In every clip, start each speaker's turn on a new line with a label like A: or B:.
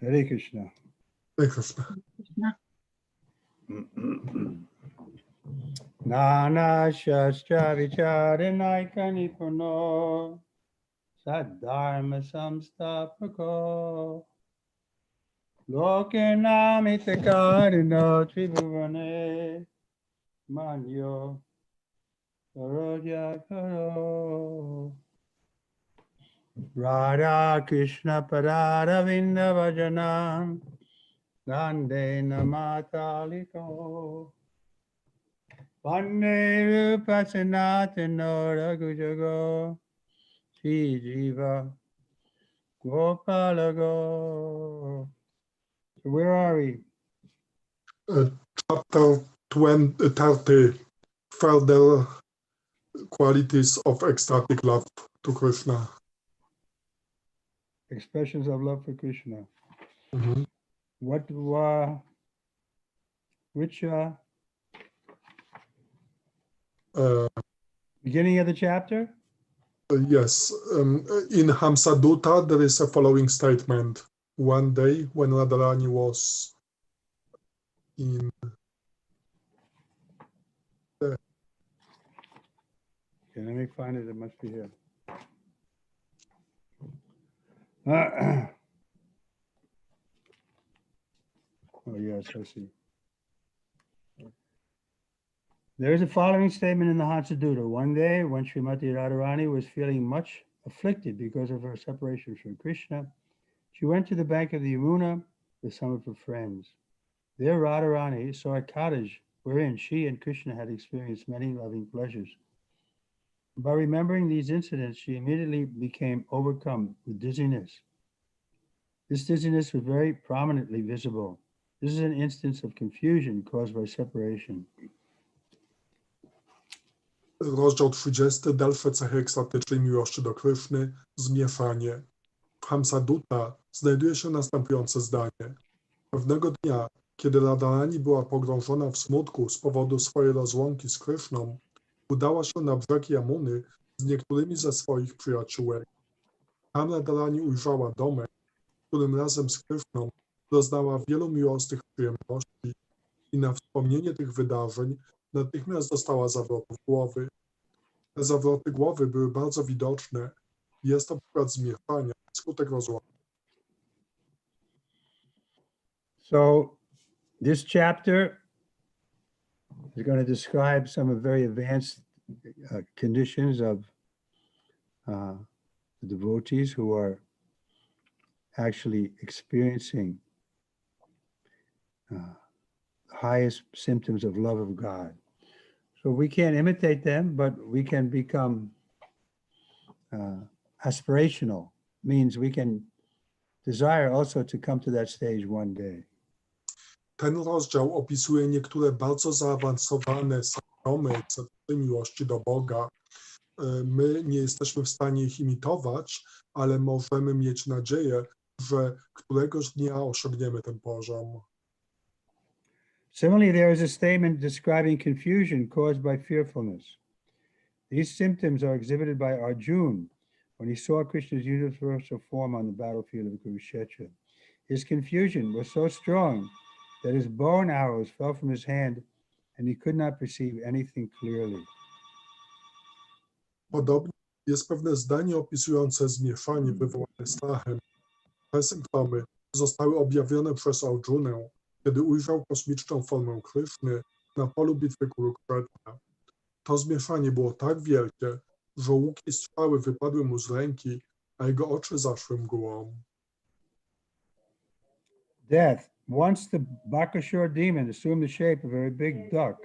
A: Hare Krishna.
B: Hare Krishna.
A: Nana Shastra Vicharanayaka Nipuno Saddharma Samstapako Loke Namitakarino Tribhuvane Manyo Saroja Karo Radha Krishna Parada Vinda Vajanam Gande Namataliko Vande Rupasanatano Raghujago Sri Jiva Gopalago. So where are we?
B: Chapter 30, further qualities of ecstatic love to Krishna.
A: Expressions of love for Krishna.
B: Mm-hmm.
A: Which beginning of the chapter?
B: Yes, in Hamsadutta there is a following statement. One day when Radharani was in the...
A: Okay, let me find it, it must be here. Oh yes, I see. There is a following statement in the Hamsadutta. One day, when Srimati Radharani was feeling much afflicted because of her separation from Krishna, she went to the bank of the Yamuna with some of her friends. There Radharani saw a cottage wherein she and Krishna had experienced many loving pleasures. By remembering these incidents, she immediately became overcome with dizziness. This dizziness was very prominently visible. This is an instance of confusion caused by separation.
B: Rozdział 30. Dalsze cechy ekstatycznej miłości do Kryszny. Zmieszanie. W Hamsadutta znajduje się następujące zdanie. Pewnego dnia, kiedy Radharani była pogrążona w smutku z powodu swojej rozłąki z Kryszną, udała się na brzeg Jamuny z niektórymi ze swoich przyjaciółek. Tam Radharani ujrzała domek, w którym razem z Kryszną doznała wielu miłosnych przyjemności i na wspomnienie tych wydarzeń natychmiast dostała zawrotów głowy. Te zawroty głowy były bardzo widoczne. Jest to przykład zmieszania, skutek rozłąki.
A: So this chapter is going to describe some of very advanced conditions of the devotees who are actually experiencing highest symptoms of love of God. So we can't imitate them, but we can become aspirational, means we can desire also to come to that stage one day.
B: Ten rozdział opisuje niektóre bardzo zaawansowane symptomy miłości do Boga. My nie jesteśmy w stanie ich imitować, ale możemy mieć nadzieję, że któregoś dnia osiągniemy ten poziom.
A: Similarly, there is a statement describing confusion caused by fearfulness. These symptoms are exhibited by Arjuna when he saw Krishna's universal form on the battlefield of Kurukshetra. His confusion was so strong that his bow and arrows fell from his hand and he could not perceive anything clearly.
B: Podobnie jest pewne zdanie opisujące zmieszanie wywołane strachem. Te symptomy zostały objawione przez Arjunę, kiedy ujrzał kosmiczną formę Kryszny na polu bitwy Kurukshetra. To zmieszanie było tak wielkie, że łuki i strzały wypadły mu z ręki, a jego oczy zaszły mgłą.
A: Death. Once the Bakasura demon assumed the shape of a very big duck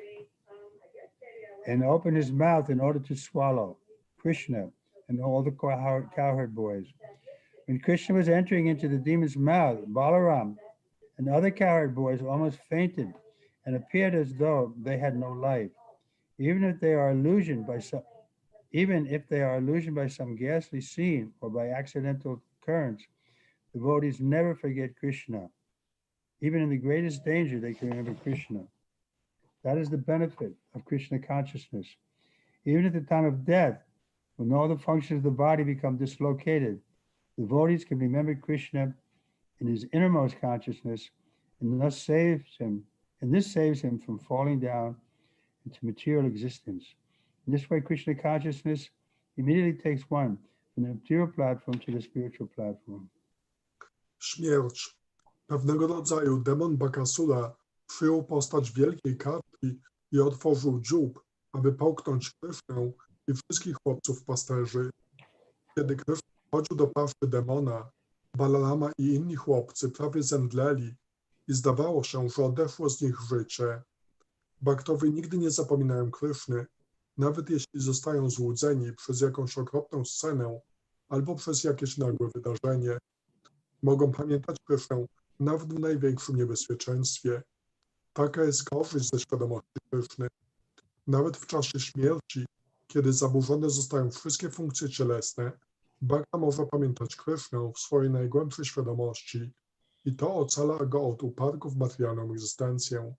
A: and opened his mouth in order to swallow Krishna and all the cowherd boys. When Krishna was entering into the demon's mouth, Balaram and other cowherd boys almost fainted and appeared as though they had no life. Even if they are illusioned by some ghastly scene or by accidental occurrence, devotees never forget Krishna. Even in the greatest danger, they can remember Krishna. That is the benefit of Krishna consciousness. Even at the time of death, when all the functions of the body become dislocated, devotees can remember Krishna in his innermost consciousness, and this saves him from falling down into material existence. In this way, Krishna consciousness immediately takes one from the material platform to the spiritual platform.
B: Śmierć. Pewnego rodzaju demon Bakasura przyjął postać wielkiej kartki i otworzył dziób, aby połknąć Krysznę i wszystkich chłopców pasterzy. Kiedy Kryszna wchodził do paszczy demona, Balarama i inni chłopcy prawie zemdleli i zdawało się, że odeszło z nich życie. Bhaktowie nigdy nie zapominają Kryszny, nawet jeśli zostają złudzeni przez jakąś okropną scenę albo przez jakieś nagłe wydarzenie. Mogą pamiętać Krysznę nawet w największym niebezpieczeństwie. Taka jest korzyść ze świadomości Kryszny. Nawet w czasie śmierci, kiedy zaburzone zostają wszystkie funkcje cielesne, Bhakta może pamiętać Krysznę w swojej najgłębszej świadomości i to ocala go od upadku w materialną egzystencję.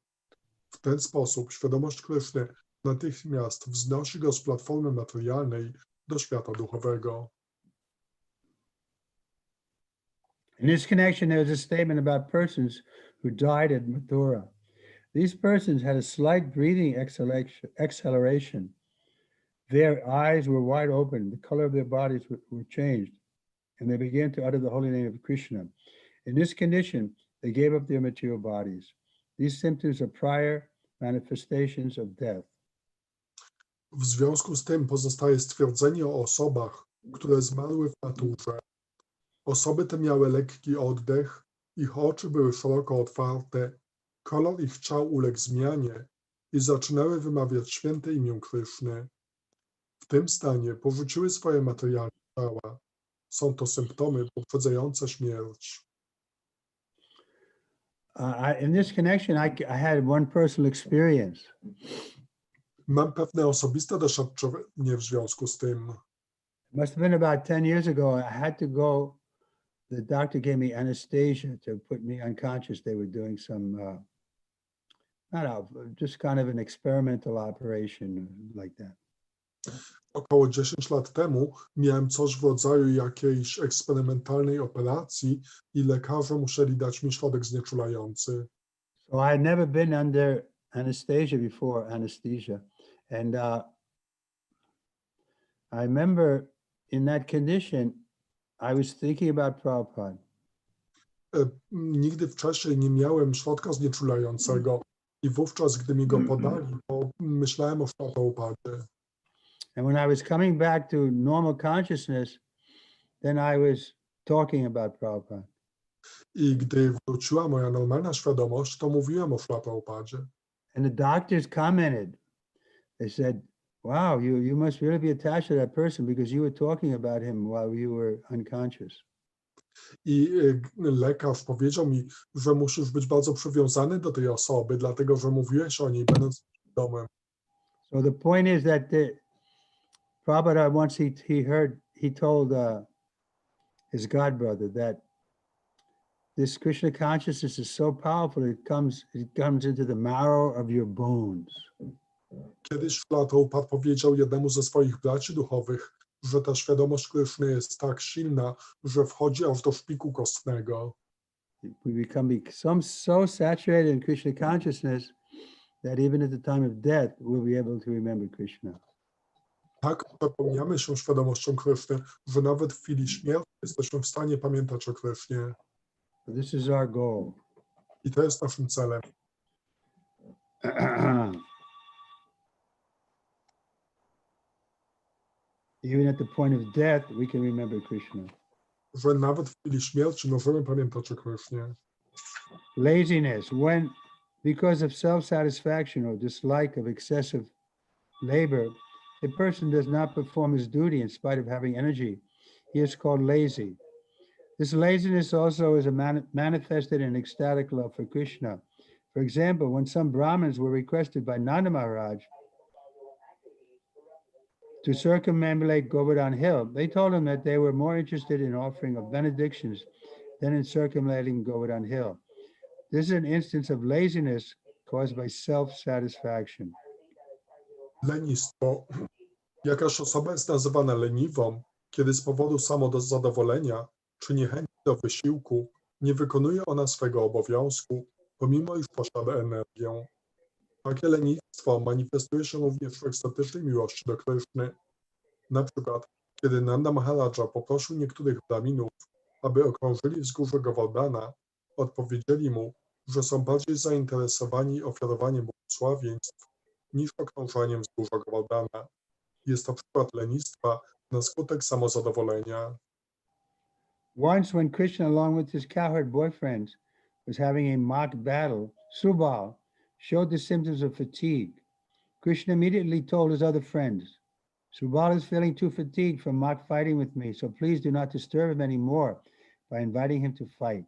B: W ten sposób świadomość Kryszny natychmiast wznosi go z platformy materialnej do świata duchowego.
A: In this connection, there is a statement about persons who died at Mathura. These persons had a slight breathing acceleration. Their eyes were wide open, the color of their bodies were changed, and they began to utter the holy name of Krishna. In this condition, they gave up their material bodies. These symptoms are prior manifestations of death.
B: W związku z tym pozostaje stwierdzenie o osobach, które zmarły w naturze. Osoby te miały lekki oddech, ich oczy były szeroko otwarte, kolor ich ciał uległ zmianie i zaczynały wymawiać święte imię Kryszny. W tym stanie porzuciły swoje materialne ciała. Są to symptomy poprzedzające śmierć.
A: In this connection, I had one personal experience.
B: Mam pewne osobiste doświadczenie w związku z tym.
A: It must have been about 10 years ago. I had to go. The doctor gave me anesthesia to put me unconscious. They were doing some, just kind of an experimental operation like that.
B: Około 10 lat temu miałem coś w rodzaju jakiejś eksperymentalnej operacji i lekarze musieli dać mi środek znieczulający.
A: So I had never been under anesthesia before, and I remember in that condition, I was thinking about Prabhupada.
B: Nigdy wcześniej nie miałem środka znieczulającego i wówczas, gdy mi go podali, to myślałem o Prabhupadzie.
A: And when I was coming back to normal consciousness, then I was talking about Prabhupada.
B: I gdy wróciła moja normalna świadomość, to mówiłem o Prabhupadzie.
A: And the doctors commented. They said, wow, you must really be attached to that person because you were talking about him while you were unconscious.
B: I lekarz powiedział mi, że musisz być bardzo przywiązany do tej osoby, dlatego że mówiłeś o niej będąc świadomym.
A: So the point is that Prabhupada once he told his godbrother that this Krishna consciousness is so powerful it comes into the marrow of your bones.
B: Kiedyś Prabhupada powiedział jednemu ze swoich braci duchowych, że ta świadomość Kryszny jest tak silna, że wchodzi aż do szpiku kostnego.
A: We become so saturated in Krishna consciousness that even at the time of death, we'll be able to remember Krishna.
B: Tak przepełniamy się świadomością Kryszny, że nawet w chwili śmierci jesteśmy w stanie pamiętać o Krysznie.
A: So this is our goal.
B: I to jest naszym celem.
A: Even at the point of death, we can remember Krishna.
B: Że nawet w chwili śmierci możemy pamiętać o Krysznie.
A: Laziness, because of self-satisfaction or dislike of excessive labor, a person does not perform his duty in spite of having energy. He is called lazy. This laziness also is manifested in ecstatic love for Krishna. For example, when some Brahmins were requested by Nanda Maharaj to circumambulate Govardhan Hill, they told him that they were more interested in offering of benedictions than in circumambulating Govardhan Hill. This is an instance of laziness caused by self-satisfaction.
B: Lenistwo. Jakaż osoba jest nazywana leniwą, kiedy z powodu samodozadowolenia czy niechęci do wysiłku Nie wykonuje ona swego obowiązku, pomimo iż posiada energię. Takie lenistwo manifestuje się również w ekstatycznej miłości do Kryszny. Na przykład, kiedy Nanda Maharaja poprosił niektórych braminów, aby okrążyli wzgórze Govardhana, odpowiedzieli mu, że są bardziej zainteresowani ofiarowaniem błogosławieństw niż okrążaniem wzgórza Govardhana. Jest to przykład lenistwa na skutek samozadowolenia.
A: Once, when Krishna, along with his cowherd boyfriends, was having a mock battle, Subal showed the symptoms of fatigue. Krishna immediately told his other friends, Subal is feeling too fatigued from mock fighting with me, so please do not disturb him anymore by inviting him to fight.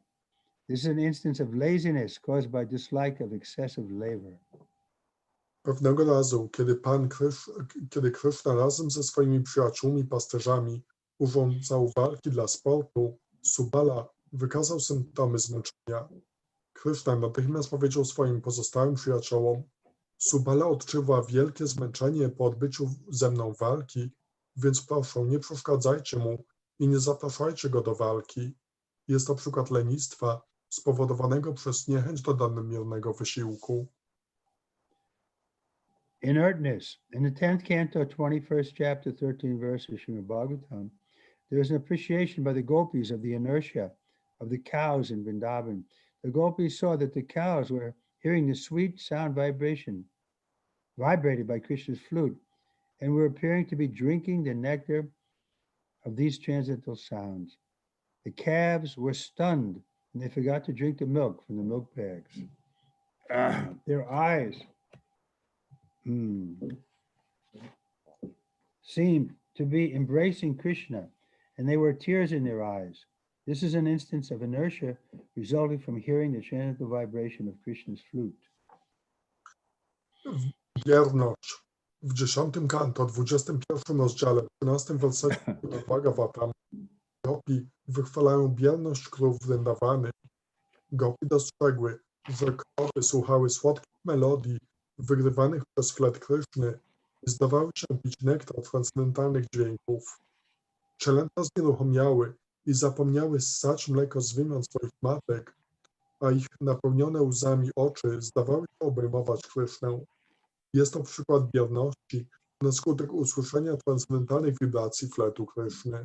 A: This is an instance of laziness caused by dislike of excessive labor.
B: Pewnego razu, kiedy Kryszna razem ze swoimi przyjaciółmi pasterzami urządzał walki dla sportu, Subala wykazał symptomy zmęczenia. Kryszna natychmiast powiedział swoim pozostałym przyjaciołom: Subala odczuwa wielkie zmęczenie po odbyciu ze mną walki, więc proszę, nie przeszkadzajcie mu i nie zapraszajcie go do walki. Jest to przykład lenistwa spowodowanego przez niechęć do nadmiernego wysiłku.
A: Inertness. In the 10th canto, 21st chapter, 13 verse of Srimad Bhagavatam, there is an appreciation by the gopis of the inertia of the cows in Vrindavan. The gopis saw that the cows were hearing the sweet sound vibration vibrated by Krishna's flute and were appearing to be drinking the nectar of these transcendental sounds. The calves were stunned and they forgot to drink the milk from the milk bags. Their eyes seemed to be embracing Krishna, and there were tears in their eyes. This is an instance of inertia resulting from hearing the transcendental vibration of Krishna's flute.
B: Wierność. W 10 kanto, 21 rozdziale, 13 wersecie Bhagavatam, gopi wychwalają bierność krów Vrindavany. Gopi dostrzegły, że krowy słuchały słodkich melodii wygrywanych przez flet Kryszny i zdawały się pić nektar transcendentalnych dźwięków. Cielęta znieruchomiały i zapomniały ssać mleko z wymian swoich matek, a ich napełnione łzami oczy zdawały się obejmować Krysznę. Jest to przykład bierności na skutek usłyszenia transcendentalnych wibracji fletu Kryszny.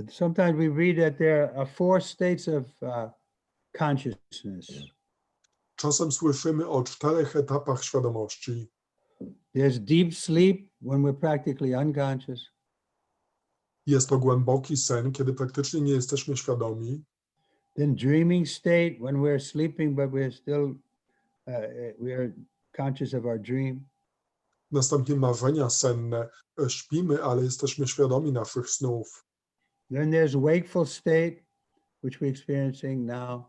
A: Sometimes we read that there are 4 states of consciousness.
B: Czasem słyszymy o 4 etapach świadomości.
A: There's deep sleep when we're practically unconscious.
B: Jest to głęboki sen, kiedy praktycznie nie jesteśmy świadomi.
A: Then dreaming state when we're sleeping, but we're still we're conscious of our dream.
B: Następnie marzenia senne. Śpimy, ale jesteśmy świadomi naszych snów.
A: Then there's wakeful state, which we're experiencing now.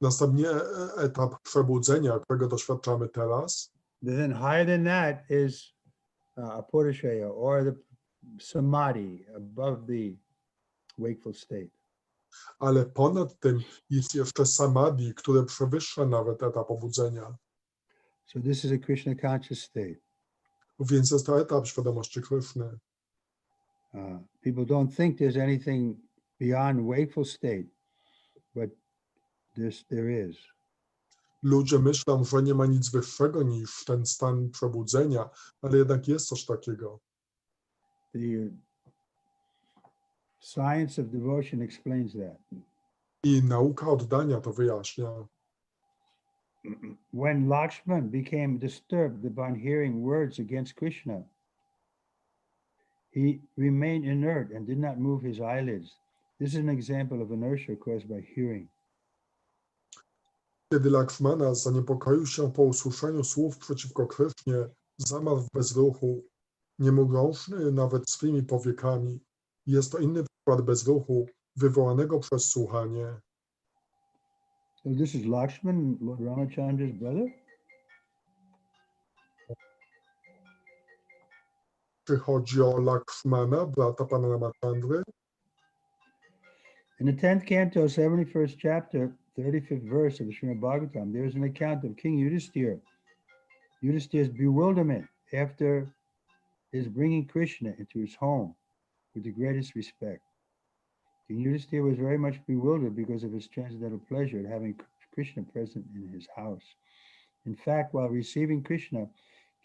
B: Następnie etap przebudzenia, którego doświadczamy teraz.
A: Then higher than that is apurusheya, or the samadhi, above the wakeful state.
B: Ale ponad tym jest jeszcze samadhi, które przewyższa nawet etap obudzenia.
A: So this is a Krishna conscious state.
B: Więc jest to etap świadomości Kryszny.
A: People don't think there's anything beyond wakeful state, but there is.
B: Ludzie myślą, że nie ma nic wyższego niż ten stan przebudzenia, ale jednak jest coś takiego.
A: The science of devotion explains that.
B: I nauka oddania to wyjaśnia.
A: When Lakshman became disturbed upon hearing words against Krishna, he remained inert and did not move his eyelids. This is an example of inertia caused by hearing.
B: Kiedy Lakshmana zaniepokoił się po usłyszeniu słów przeciwko Krysznie, zamarł w bezruchu, nie mrugnąwszy nawet swymi powiekami. Jest to inny przykład bezruchu wywołanego przez słuchanie.
A: So this is Lakshman, Lord Ramachandra's brother?
B: Czy chodzi o Lakshmana, brata pana Ramachandry?
A: In the 10th canto, 71st chapter, 35th verse of the Srimad Bhagavatam, there is an account of King Yudhisthira's bewilderment after his bringing Krishna into his home with the greatest respect. King Yudhisthira was very much bewildered because of his transcendental pleasure at having Krishna present in his house. In fact, while receiving Krishna,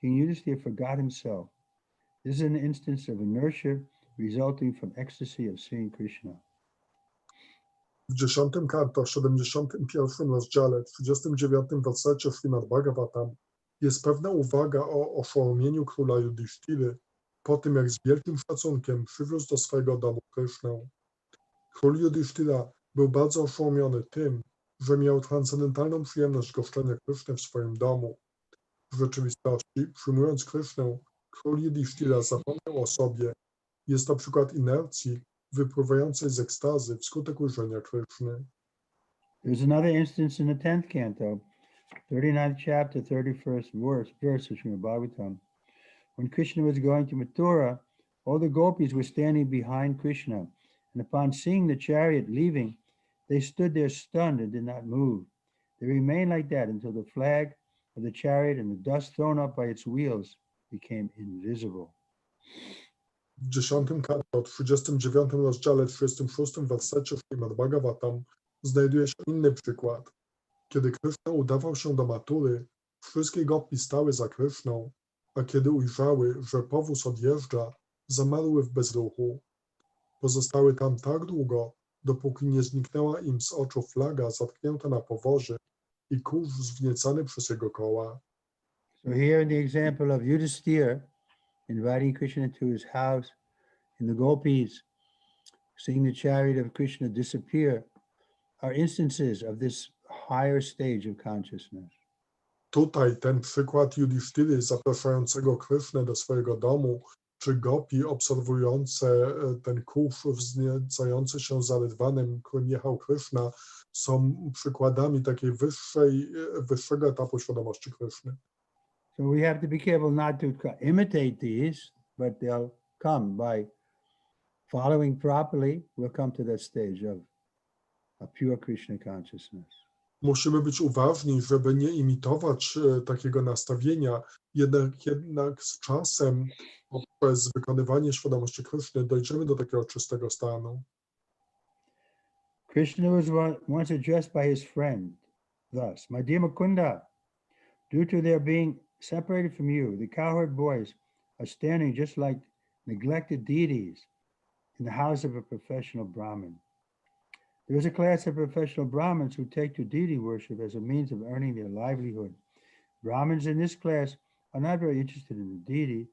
A: King Yudhisthira forgot himself. This is an instance of inertia resulting from ecstasy of seeing Krishna.
B: W 10 kanto, 71 rozdziale, 39 wersecie Śrimad Bhagavatam jest pewna uwaga o oszołomieniu króla Yudhiszthiry po tym, jak z wielkim szacunkiem przywiózł do swojego domu Krysznę. Król Yudhiszthira był bardzo oszołomiony tym, że miał transcendentalną przyjemność goszczenia Kryszny w swoim domu. W rzeczywistości, przyjmując Krysznę, król Yudhiszthira zapomniał o sobie. Jest to przykład inercji wypływającej z ekstazy wskutek ujrzenia Kryszny.
A: There's another instance in the 10th canto, 39th chapter, 31st verse of Srimad Bhagavatam. When Krishna was going to Mathura, all the gopis were standing behind Krishna, and upon seeing the chariot leaving, they stood there stunned and did not move. They remained like that until the flag of the chariot and the dust thrown up by its wheels became invisible.
B: W 10 kanto, 39 rozdziale, 36 wersecie Śrimad Bhagavatam znajduje się inny przykład. Kiedy Kryszna udawał się do Matury, wszystkie gopi stały za Kryszną, a kiedy ujrzały, że powóz odjeżdża, zamarły w bezruchu. Pozostały tam tak długo, dopóki nie zniknęła im z oczu flaga zatknięta na powozie i kurz wzniecany przez jego koła.
A: So here in the example of Yudhisthira inviting Krishna to his house, and the gopis seeing the chariot of Krishna disappear, are instances of this higher stage of consciousness.
B: Tutaj ten przykład Yudhiszthiry zapraszającego Krysznę do swojego domu, czy gopi obserwujące ten kurz wzniecający się za rydwanem, którym jechał Kryszna, są przykładami takiej wyższego etapu świadomości Kryszny.
A: So we have to be careful not to imitate these, but they'll come by following properly. We'll come to that stage of a pure Krishna consciousness.
B: Musimy być uważni, żeby nie imitować takiego nastawienia, jednak z czasem, poprzez wykonywanie świadomości Kryszny, dojdziemy do takiego czystego stanu.
A: Krishna was once addressed by his friend thus: "My dear Mukunda, due to their being separated from you, the cowherd boys are standing just like neglected deities in the house of a professional Brahmin. There is a class of professional Brahmins who take to deity worship as a means of earning their livelihood. Brahmins in this class are not very interested in the deity.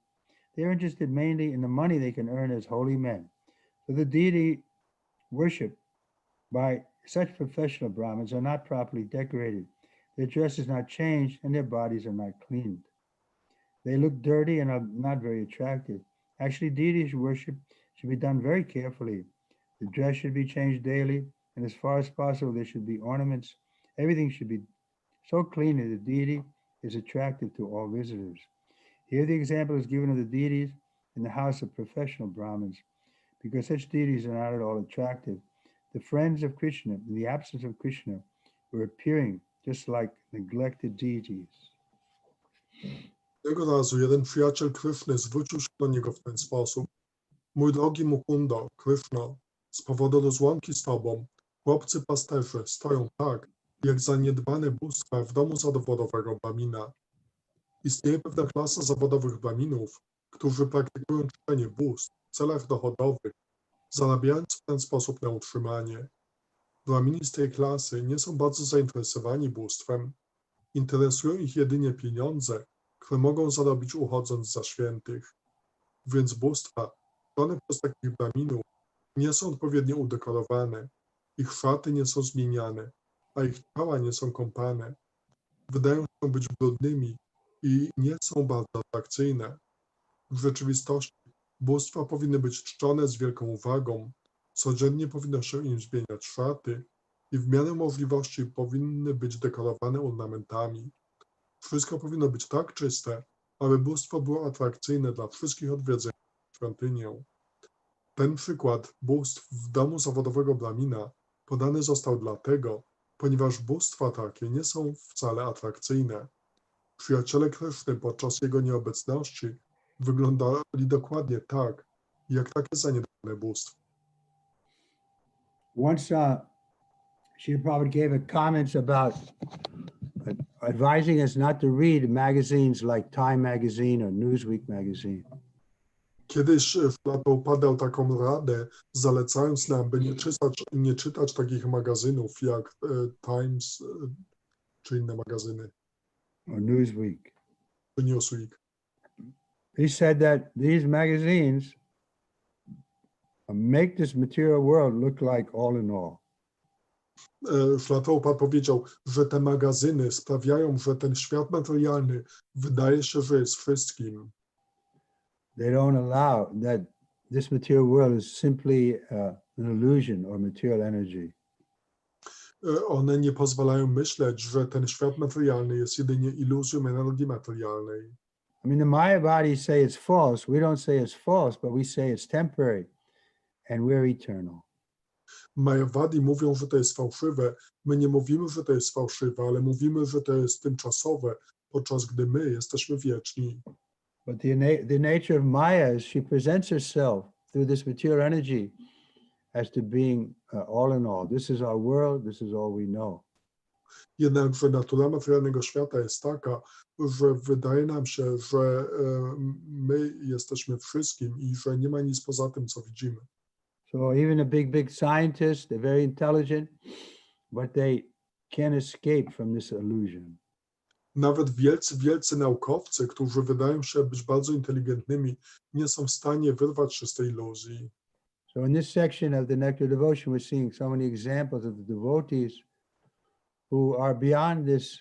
A: They are interested mainly in the money they can earn as holy men. So the deity worship by such professional Brahmins are not properly decorated. Their dress is not changed and their bodies are not cleaned. They look dirty and are not very attractive. Actually, deity worship should be done very carefully. The dress should be changed daily, and as far as possible, there should be ornaments. Everything should be so clean that the deity is attractive to all visitors. Here the example is given of the deities in the house of professional Brahmins, because such deities are not at all attractive. The friends of Krishna, in the absence of Krishna, were appearing just like neglected deities.
B: Tego razu jeden przyjaciel Kryszny zwrócił się do niego w ten sposób. Mój drogi Mukundo, Kryszno, z powodu rozłąki z tobą, chłopcy pasterze stoją tak, jak zaniedbane bóstwa w domu zawodowego Brahmina. Istnieje pewna klasa zawodowych Brahminów, którzy praktykują czczenie bóstw w celach dochodowych, zarabiając w ten sposób na utrzymanie. Brahmini z tej klasy nie są bardzo zainteresowani bóstwem. Interesują ich jedynie pieniądze, które mogą zarobić uchodząc za świętych. Więc bóstwa, czczone przez takich Brahminów, nie są odpowiednio udekorowane, ich szaty nie są zmieniane, a ich ciała nie są kąpane. Wydają się być brudnymi i nie są bardzo atrakcyjne. W rzeczywistości bóstwa powinny być czczone z wielką uwagą, codziennie powinno się im zmieniać szaty i w miarę możliwości powinny być dekorowane ornamentami. Wszystko powinno być tak czyste, aby bóstwo było atrakcyjne dla wszystkich odwiedzających świątynię. Ten przykład bóstw w domu zawodowego Brahmina podany został dlatego, ponieważ bóstwa takie nie są wcale atrakcyjne. Przyjaciele Kryszny podczas jego nieobecności wyglądali dokładnie tak, jak takie zaniedbane bóstwa.
A: once Srila Prabhupada gave a comments about advising us not to read magazines like Time Magazine or Newsweek Magazine.
B: Kiedyś Prabhupada dał taką radę, zalecając nam, by nie czytać takich magazynów jak Times czy inne magazyny,
A: Or Newsweek.
B: czy Newsweek.
A: He said that these magazines make this material world look like all in all.
B: Prabhupada powiedział, że te magazyny sprawiają, że ten świat materialny wydaje się, że jest wszystkim.
A: They don't allow that this material world is simply an illusion or material energy.
B: One nie pozwalają myśleć, że ten świat materialny jest jedynie iluzją energii materialnej.
A: I mean, the Maya bodies say it's false. We don't say it's false, but we say it's temporary and we're eternal.
B: Mayavadi mówią, że to jest fałszywe. My nie mówimy, że to jest fałszywe, ale mówimy, że to jest tymczasowe, podczas gdy my jesteśmy wieczni.
A: But the nature of Maya is she presents herself through this material energy as to being all in all. This is our world, this is all we know.
B: Jednakże natura materialnego świata jest taka, że wydaje nam się, że my jesteśmy wszystkim i że nie ma nic poza tym, co widzimy.
A: So even the big scientists, they're very intelligent, but they can't escape from this illusion.
B: Nawet wielcy naukowcy, którzy wydają się być bardzo inteligentnymi, nie są w stanie wyrwać się z tej iluzji.
A: So in this section of the Nectar Devotion, we're seeing so many examples of the devotees who are beyond this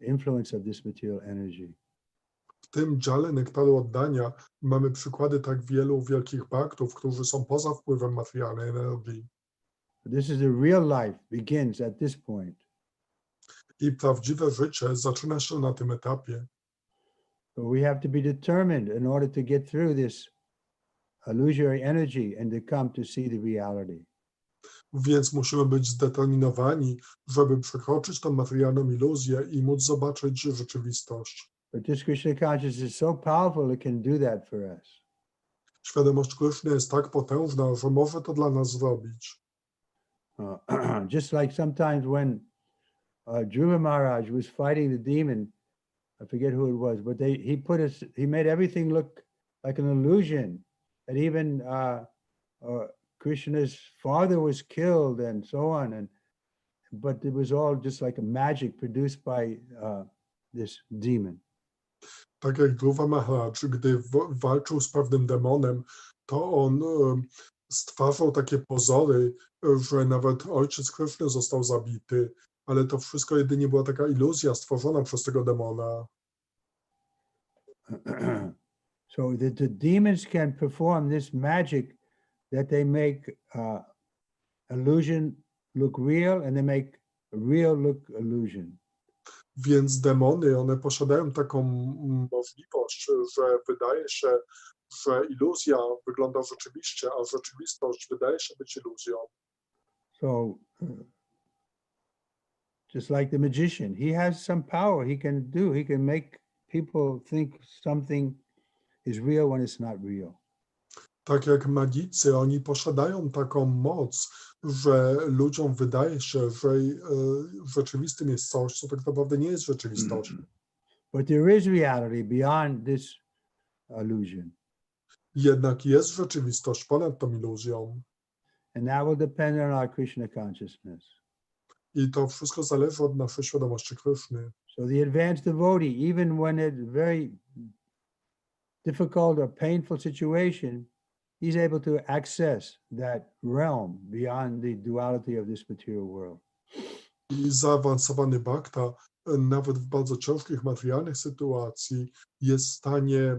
A: influence of this material energy.
B: W tym dziale Nektaru Oddania mamy przykłady tak wielu wielkich bhaktów, którzy są poza wpływem materialnej energii.
A: This is the real life begins at this point.
B: I prawdziwe życie zaczyna się na tym etapie.
A: But we have to be determined in order to get through this illusory energy and to come to see the reality.
B: Więc musimy być zdeterminowani, żeby przekroczyć tę materialną iluzję i móc zobaczyć rzeczywistość.
A: But this Krishna consciousness is so powerful, it can do that for us.
B: Świadomość Kryszny jest tak potężna, że może to dla nas zrobić.
A: Just like sometimes when Dhruva Maharaj was fighting the demon, I forget who it was, but he made everything look like an illusion. That even Krishna's father was killed and so on, but it was all just like a magic produced by this demon.
B: Tak jak Dhruva Maharaj, gdy walczył z pewnym demonem, to on stwarzał takie pozory, że nawet ojciec Krsny został zabity, ale to wszystko jedynie była taka iluzja stworzona przez tego demona.
A: So the demons can perform this magic that they make illusion look real and they make real look illusion.
B: Więc demony, one posiadają taką możliwość, że wydaje się, że iluzja wygląda rzeczywiście, a rzeczywistość wydaje się być iluzją.
A: So just like the magician, he has some power. He can make people think something is real when it's not real.
B: Tak jak magicy, oni posiadają taką moc, że ludziom wydaje się, że rzeczywistym jest coś, co tak naprawdę nie jest rzeczywistością.
A: But there is reality beyond this illusion.
B: Jednak jest rzeczywistość ponad tą iluzją.
A: And that will depend on our Krishna consciousness.
B: I to wszystko zależy od naszej świadomości Kryszny.
A: So the advanced devotee, even when it's very difficult or painful situation, he's able to access that realm beyond the duality of this material world.
B: I zaawansowany bhakta, nawet w bardzo ciężkich materialnych sytuacji, jest w stanie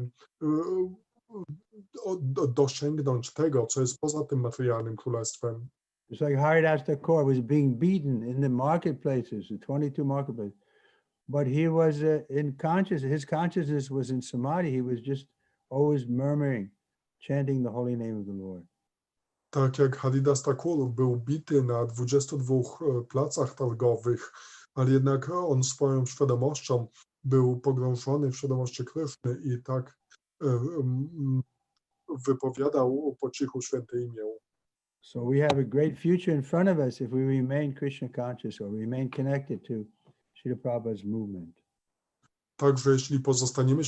B: dosięgnąć tego, co jest poza tym materialnym królestwem.
A: It's like Hare was being beaten in the marketplaces, the 22 marketplaces. But he was in consciousness, his consciousness was in samadhi. He was just always murmuring, chanting the holy name of the Lord.
B: Tak jak Haridas Thakur był bity na 22 placach targowych, ale jednak on swoją świadomością był pogrążony w świadomości Kryszny i tak wypowiadał po cichu święte imię.
A: So we have a great future in front of us if we remain Krishna conscious or remain connected to Srila Prabhupada's movement.
B: Także jeśli pozostaniemy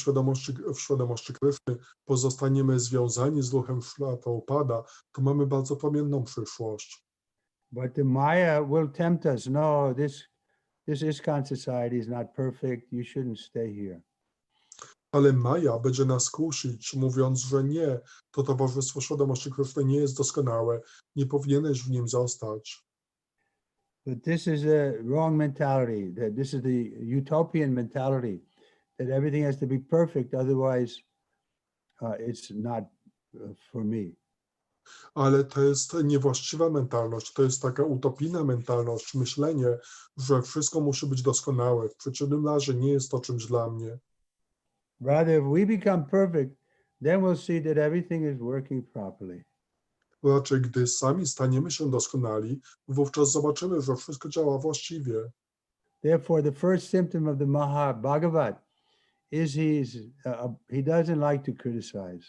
B: w świadomości Kryszny, pozostaniemy związani z duchem Srila Prabhupada, to mamy bardzo promienną przyszłość.
A: But the Maya will tempt us. No, this ISKCON society is not perfect. You shouldn't stay here.
B: Ale Maja będzie nas kusić, mówiąc, że nie, to towarzystwo świadomości Kryszny nie jest doskonałe, nie powinieneś w nim zostać.
A: But this is a wrong mentality. That this is the utopian mentality. That everything has to be perfect, otherwise it's not for me.
B: Ale to jest niewłaściwa mentalność, to jest taka utopijna mentalność, myślenie, że wszystko musi być doskonałe, w przeciwnym razie nie jest to czymś dla mnie.
A: Rather, if we become perfect, then we'll see that everything is working properly.
B: Raczej, gdy sami staniemy się doskonali, wówczas zobaczymy, że wszystko działa właściwie.
A: Therefore, the first symptom of the Bhagavat is he doesn't like to criticize.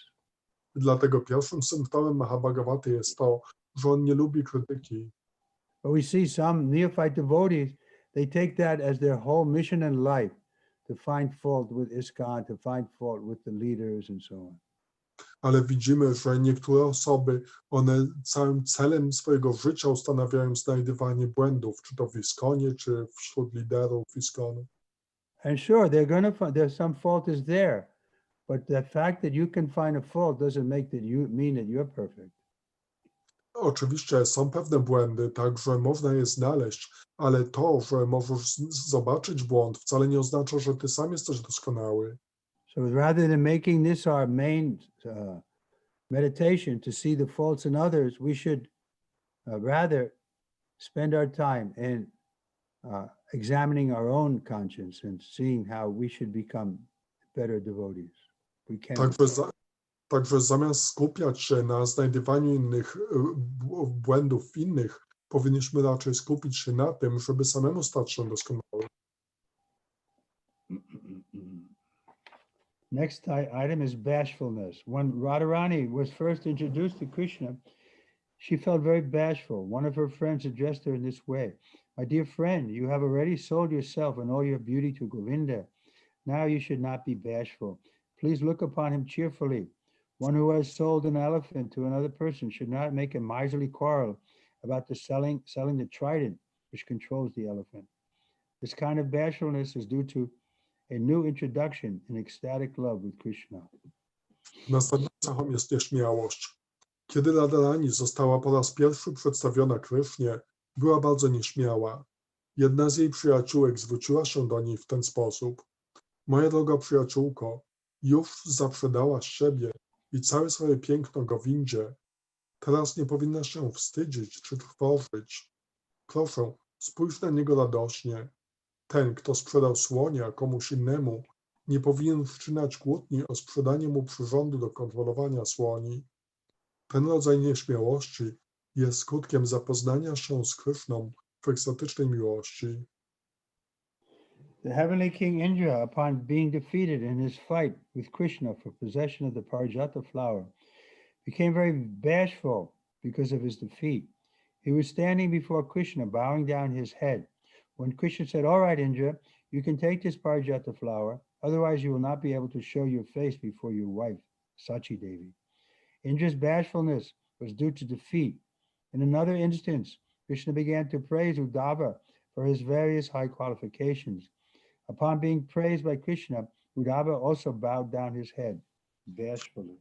B: Dlatego pierwszym symptomem Mahabhagavaty jest to, że on nie lubi krytyki.
A: But we see some neophyte devotees, they take that as their whole mission in life, to find fault with ISKCON, to find fault with the leaders and so on.
B: Ale widzimy, że niektóre osoby, one całym celem swojego życia ustanawiają znajdywanie błędów, czy to w ISKCONie, czy wśród liderów ISKCONu.
A: And sure, they're going to find there's some fault is there, but the fact that you can find a fault doesn't make that you mean that you're perfect.
B: Oczywiście są pewne błędy, także można je znaleźć, ale to, że możesz zobaczyć błąd, wcale nie oznacza, że ty sam jesteś doskonały.
A: So rather than making this our main meditation to see the faults in others, we should rather spend our time in examining our own conscience and seeing how we should become better devotees. We can.
B: Także zamiast skupiać się na znajdywaniu innych błędów innych, powinniśmy raczej skupić się na tym, żeby samemu stać się doskonałym.
A: Next item is bashfulness. When Radharani was first introduced to Krishna, she felt very bashful. One of her friends addressed her in this way: "My dear friend, you have already sold yourself and all your beauty to Govinda. Now you should not be bashful. Please look upon him cheerfully. One who has sold an elephant to another person should not make a miserly quarrel about the selling the trident which controls the elephant. This kind of bashfulness is due to a new introduction in ecstatic love with Krishna."
B: Następną cechą jest nieśmiałość. Kiedy Radharani została po raz pierwszy przedstawiona Krysznie, była bardzo nieśmiała. Jedna z jej przyjaciółek zwróciła się do niej w ten sposób: "Moja droga przyjaciółko, już zaprzedałaś siebie i całe swoje piękno Govindzie. Teraz nie powinnaś się wstydzić czy trwożyć. Proszę, spójrz na niego radośnie. Ten, kto sprzedał słonia komuś innemu, nie powinien wszczynać kłótni o sprzedanie mu przyrządu do kontrolowania słoni. Ten rodzaj nieśmiałości jest skutkiem zapoznania się z Kryszną w ekstatycznej miłości."
A: The heavenly king Indra, upon being defeated in his fight with Krishna for possession of the Parijata flower, became very bashful because of his defeat. He was standing before Krishna, bowing down his head. When Krishna said, "All right, Indra, you can take this Parijata flower, otherwise you will not be able to show your face before your wife, Sachi Devi." Indra's bashfulness was due to defeat. In another instance, Krishna began to praise Uddhava for his various high qualifications. Upon being praised by Krishna, Uddhava also bowed down his head bashfully.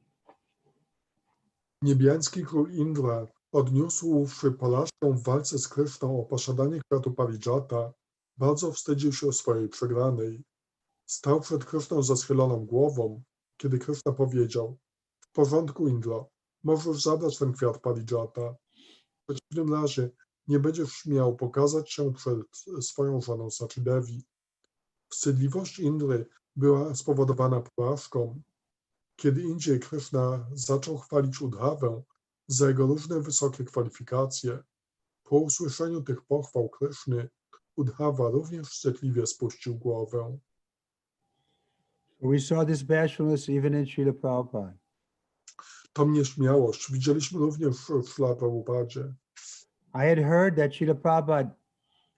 B: Niebiański król Indra, odniósłszy porażkę w walce z Kryszną o posiadanie kwiatu Parijata, bardzo wstydził się swojej przegranej. Stał przed Kryszną ze schyloną głową, kiedy Kryszna powiedział: "W porządku, Indro, możesz zabrać ten kwiat Parijata. W przeciwnym razie nie będziesz miał pokazać się przed swoją żoną Sachi Devi." Wstydliwość Indry była spowodowana porażką. Kiedy indziej Kryszna zaczął chwalić Uddhavę za jego różne wysokie kwalifikacje, po usłyszeniu tych pochwał Kryszny, Uddhava również wściekliwie spuścił głowę.
A: We saw this bashfulness even in Srila Prabhupada.
B: Tą nieśmiałość widzieliśmy również w Śla Prabhupadzie.
A: I had heard that Srila Prabhupada,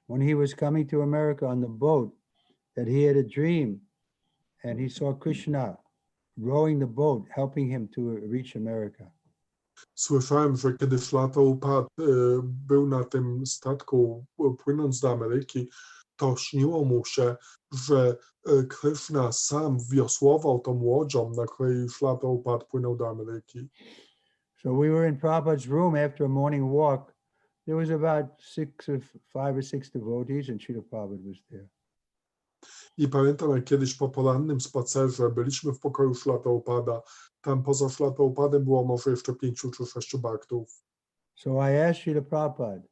A: when he was coming to America on the boat, that he had a dream and he saw Krishna rowing the boat, helping him to reach America.
B: Słyszałem, że kiedy Śla Prabhupada był na tym statku płynąc do Ameryki, to śniło mu się, że Kryszna sam wiosłował tą łodzią, na której Śla Prabhupada płynął do Ameryki.
A: So we were in Prabhupada's room after a morning walk. There was about 5 or 6 devotees and Srila Prabhupada was there.
B: I pamiętam, jak kiedyś po porannym spacerze byliśmy w pokoju Śla Prabhupada. Tam poza Śla Prabhupadem było może jeszcze 5 czy 6 bhaktów.
A: So I asked Srila Prabhupada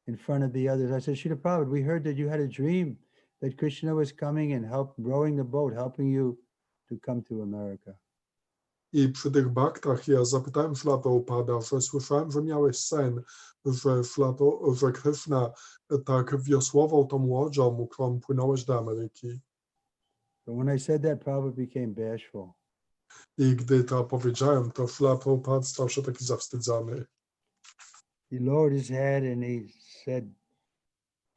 A: in front of the others, I said, Srila Prabhupada, we heard that you had a dream that Krishna was coming and rowing the boat, helping you to come to America.
B: I przy tych bhaktach ja zapytałem Śla Prabhupada, że słyszałem, że miałeś sen, że Kryszna tak wiosłował tą łodzią, którą płynąłeś do Ameryki.
A: But when I said that, Prabhupada became bashful.
B: I gdy to powiedziałem, to Śla Prabhupada stał się taki zawstydzony.
A: He lowered his head and he said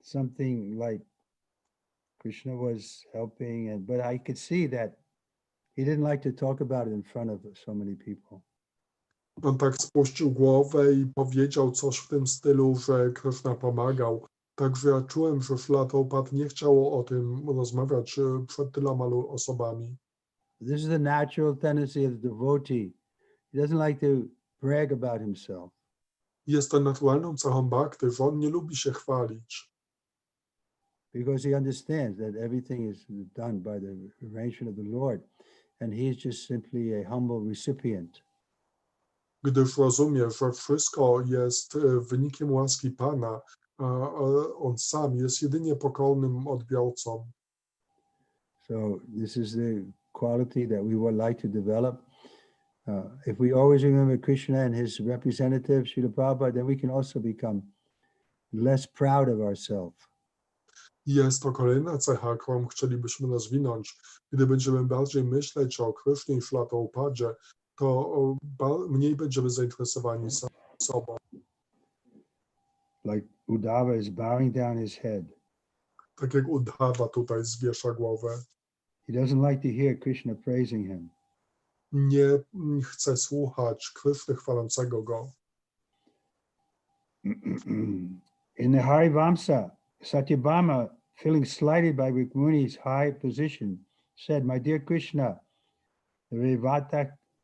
A: something like Krishna was helping, but I could see that he didn't like to talk about it in front of so many people.
B: On tak spuścił głowę i powiedział coś w tym stylu, że Kryszna pomagał. Także ja czułem, że Śla Prabhupada nie chciał o tym rozmawiać przed tyloma osobami.
A: This is the natural tendency of the devotee. He doesn't like to brag about himself.
B: Jest to naturalną cechą bhakty, że on nie lubi się chwalić.
A: Because he understands that everything is done by the arrangement of the Lord, and he's just simply a humble recipient.
B: Gdyż rozumie, że wszystko jest wynikiem łaski Pana, a on sam jest jedynie pokornym odbiorcą.
A: So this is the quality that we would like to develop. If we always remember Krishna and his representative, Srila Prabhupada, then we can also become less proud of ourselves.
B: Jest to kolejna cecha, którą chcielibyśmy rozwinąć. Gdy będziemy bardziej myśleć o Krysznie i Śla Prabhupadzie, to mniej będziemy zainteresowani sobą.
A: Like Uddhava is bowing down his head.
B: Tak jak Uddhava tutaj zwiesza głowę.
A: He doesn't like to hear Krishna praising him.
B: Nie chce słuchać Kryszny chwalącego go.
A: In the Harivamsa, Satyabhama, feeling slighted by Rukmuni's high position, said, "My dear Krishna, the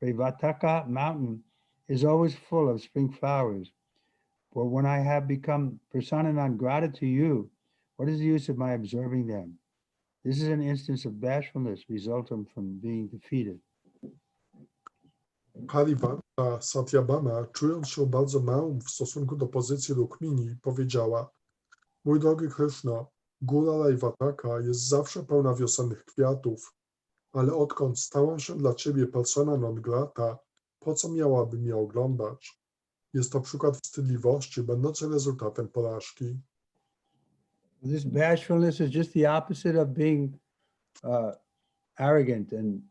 A: Revataka mountain is always full of spring flowers. But when I have become persona non grata to you, what is the use of my observing them? This is an instance of bashfulness resulting from being defeated."
B: Harivamsa Satyabhama, czując się bardzo małą w stosunku do pozycji Rukmini, powiedziała: Mój drogi Kryszno, góra Raivataka jest zawsze pełna wiosennych kwiatów, ale odkąd stałam się dla ciebie persona non grata, po co miałaby mnie oglądać? Jest to przykład wstydliwości, będący rezultatem porażki.
A: This bashfulness is just the opposite of being arrogant and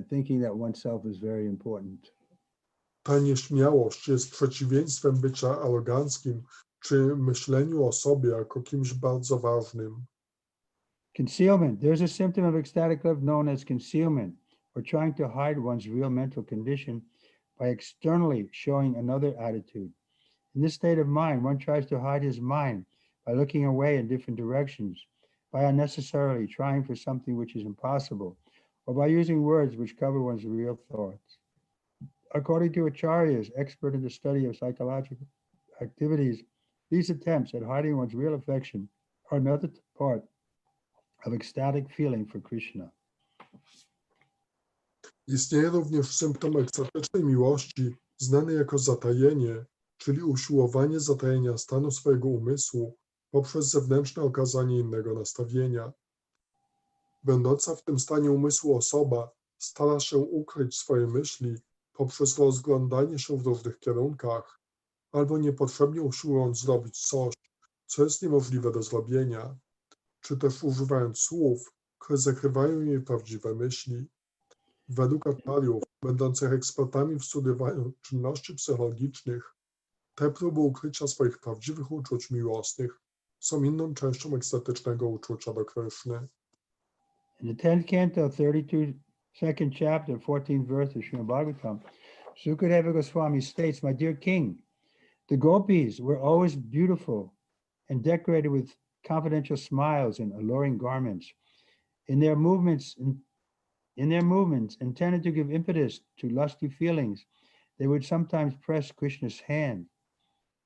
A: thinking that oneself is very important.
B: Ta nieśmiałość jest przeciwieństwem bycia aroganckim czy myśleniu o sobie jako kimś bardzo ważnym.
A: Concealment. There's a symptom of ecstatic love known as concealment, or trying to hide one's real mental condition by externally showing another attitude. In this state of mind, one tries to hide his mind by looking away in different directions, by unnecessarily trying for something which is impossible, or by using words which cover one's real thoughts. According to acharyas, expert in the study of psychological activities, these attempts at hiding one's real affection are another part of ecstatic feeling for Krishna.
B: Istnieje również symptom ekstatycznej miłości, znany jako zatajenie, czyli usiłowanie zatajenia stanu swojego umysłu poprzez zewnętrzne okazanie innego nastawienia. Będąca w tym stanie umysłu osoba stara się ukryć swoje myśli poprzez rozglądanie się w różnych kierunkach, albo niepotrzebnie usiłując zrobić coś, co jest niemożliwe do zrobienia, czy też używając słów, które zakrywają jej prawdziwe myśli. Według acharyów, będących ekspertami w studiowaniu czynności psychologicznych, te próby ukrycia swoich prawdziwych uczuć miłosnych są inną częścią ekstatycznego uczucia do Kryszny.
A: In the 10th canto, 32nd chapter, 14th verse of Srimad Bhagavatam, Sukadeva Goswami states, "My dear king, the gopis were always beautiful and decorated with confidential smiles and alluring garments. In their movements, intended to give impetus to lusty feelings, they would sometimes press Krishna's hand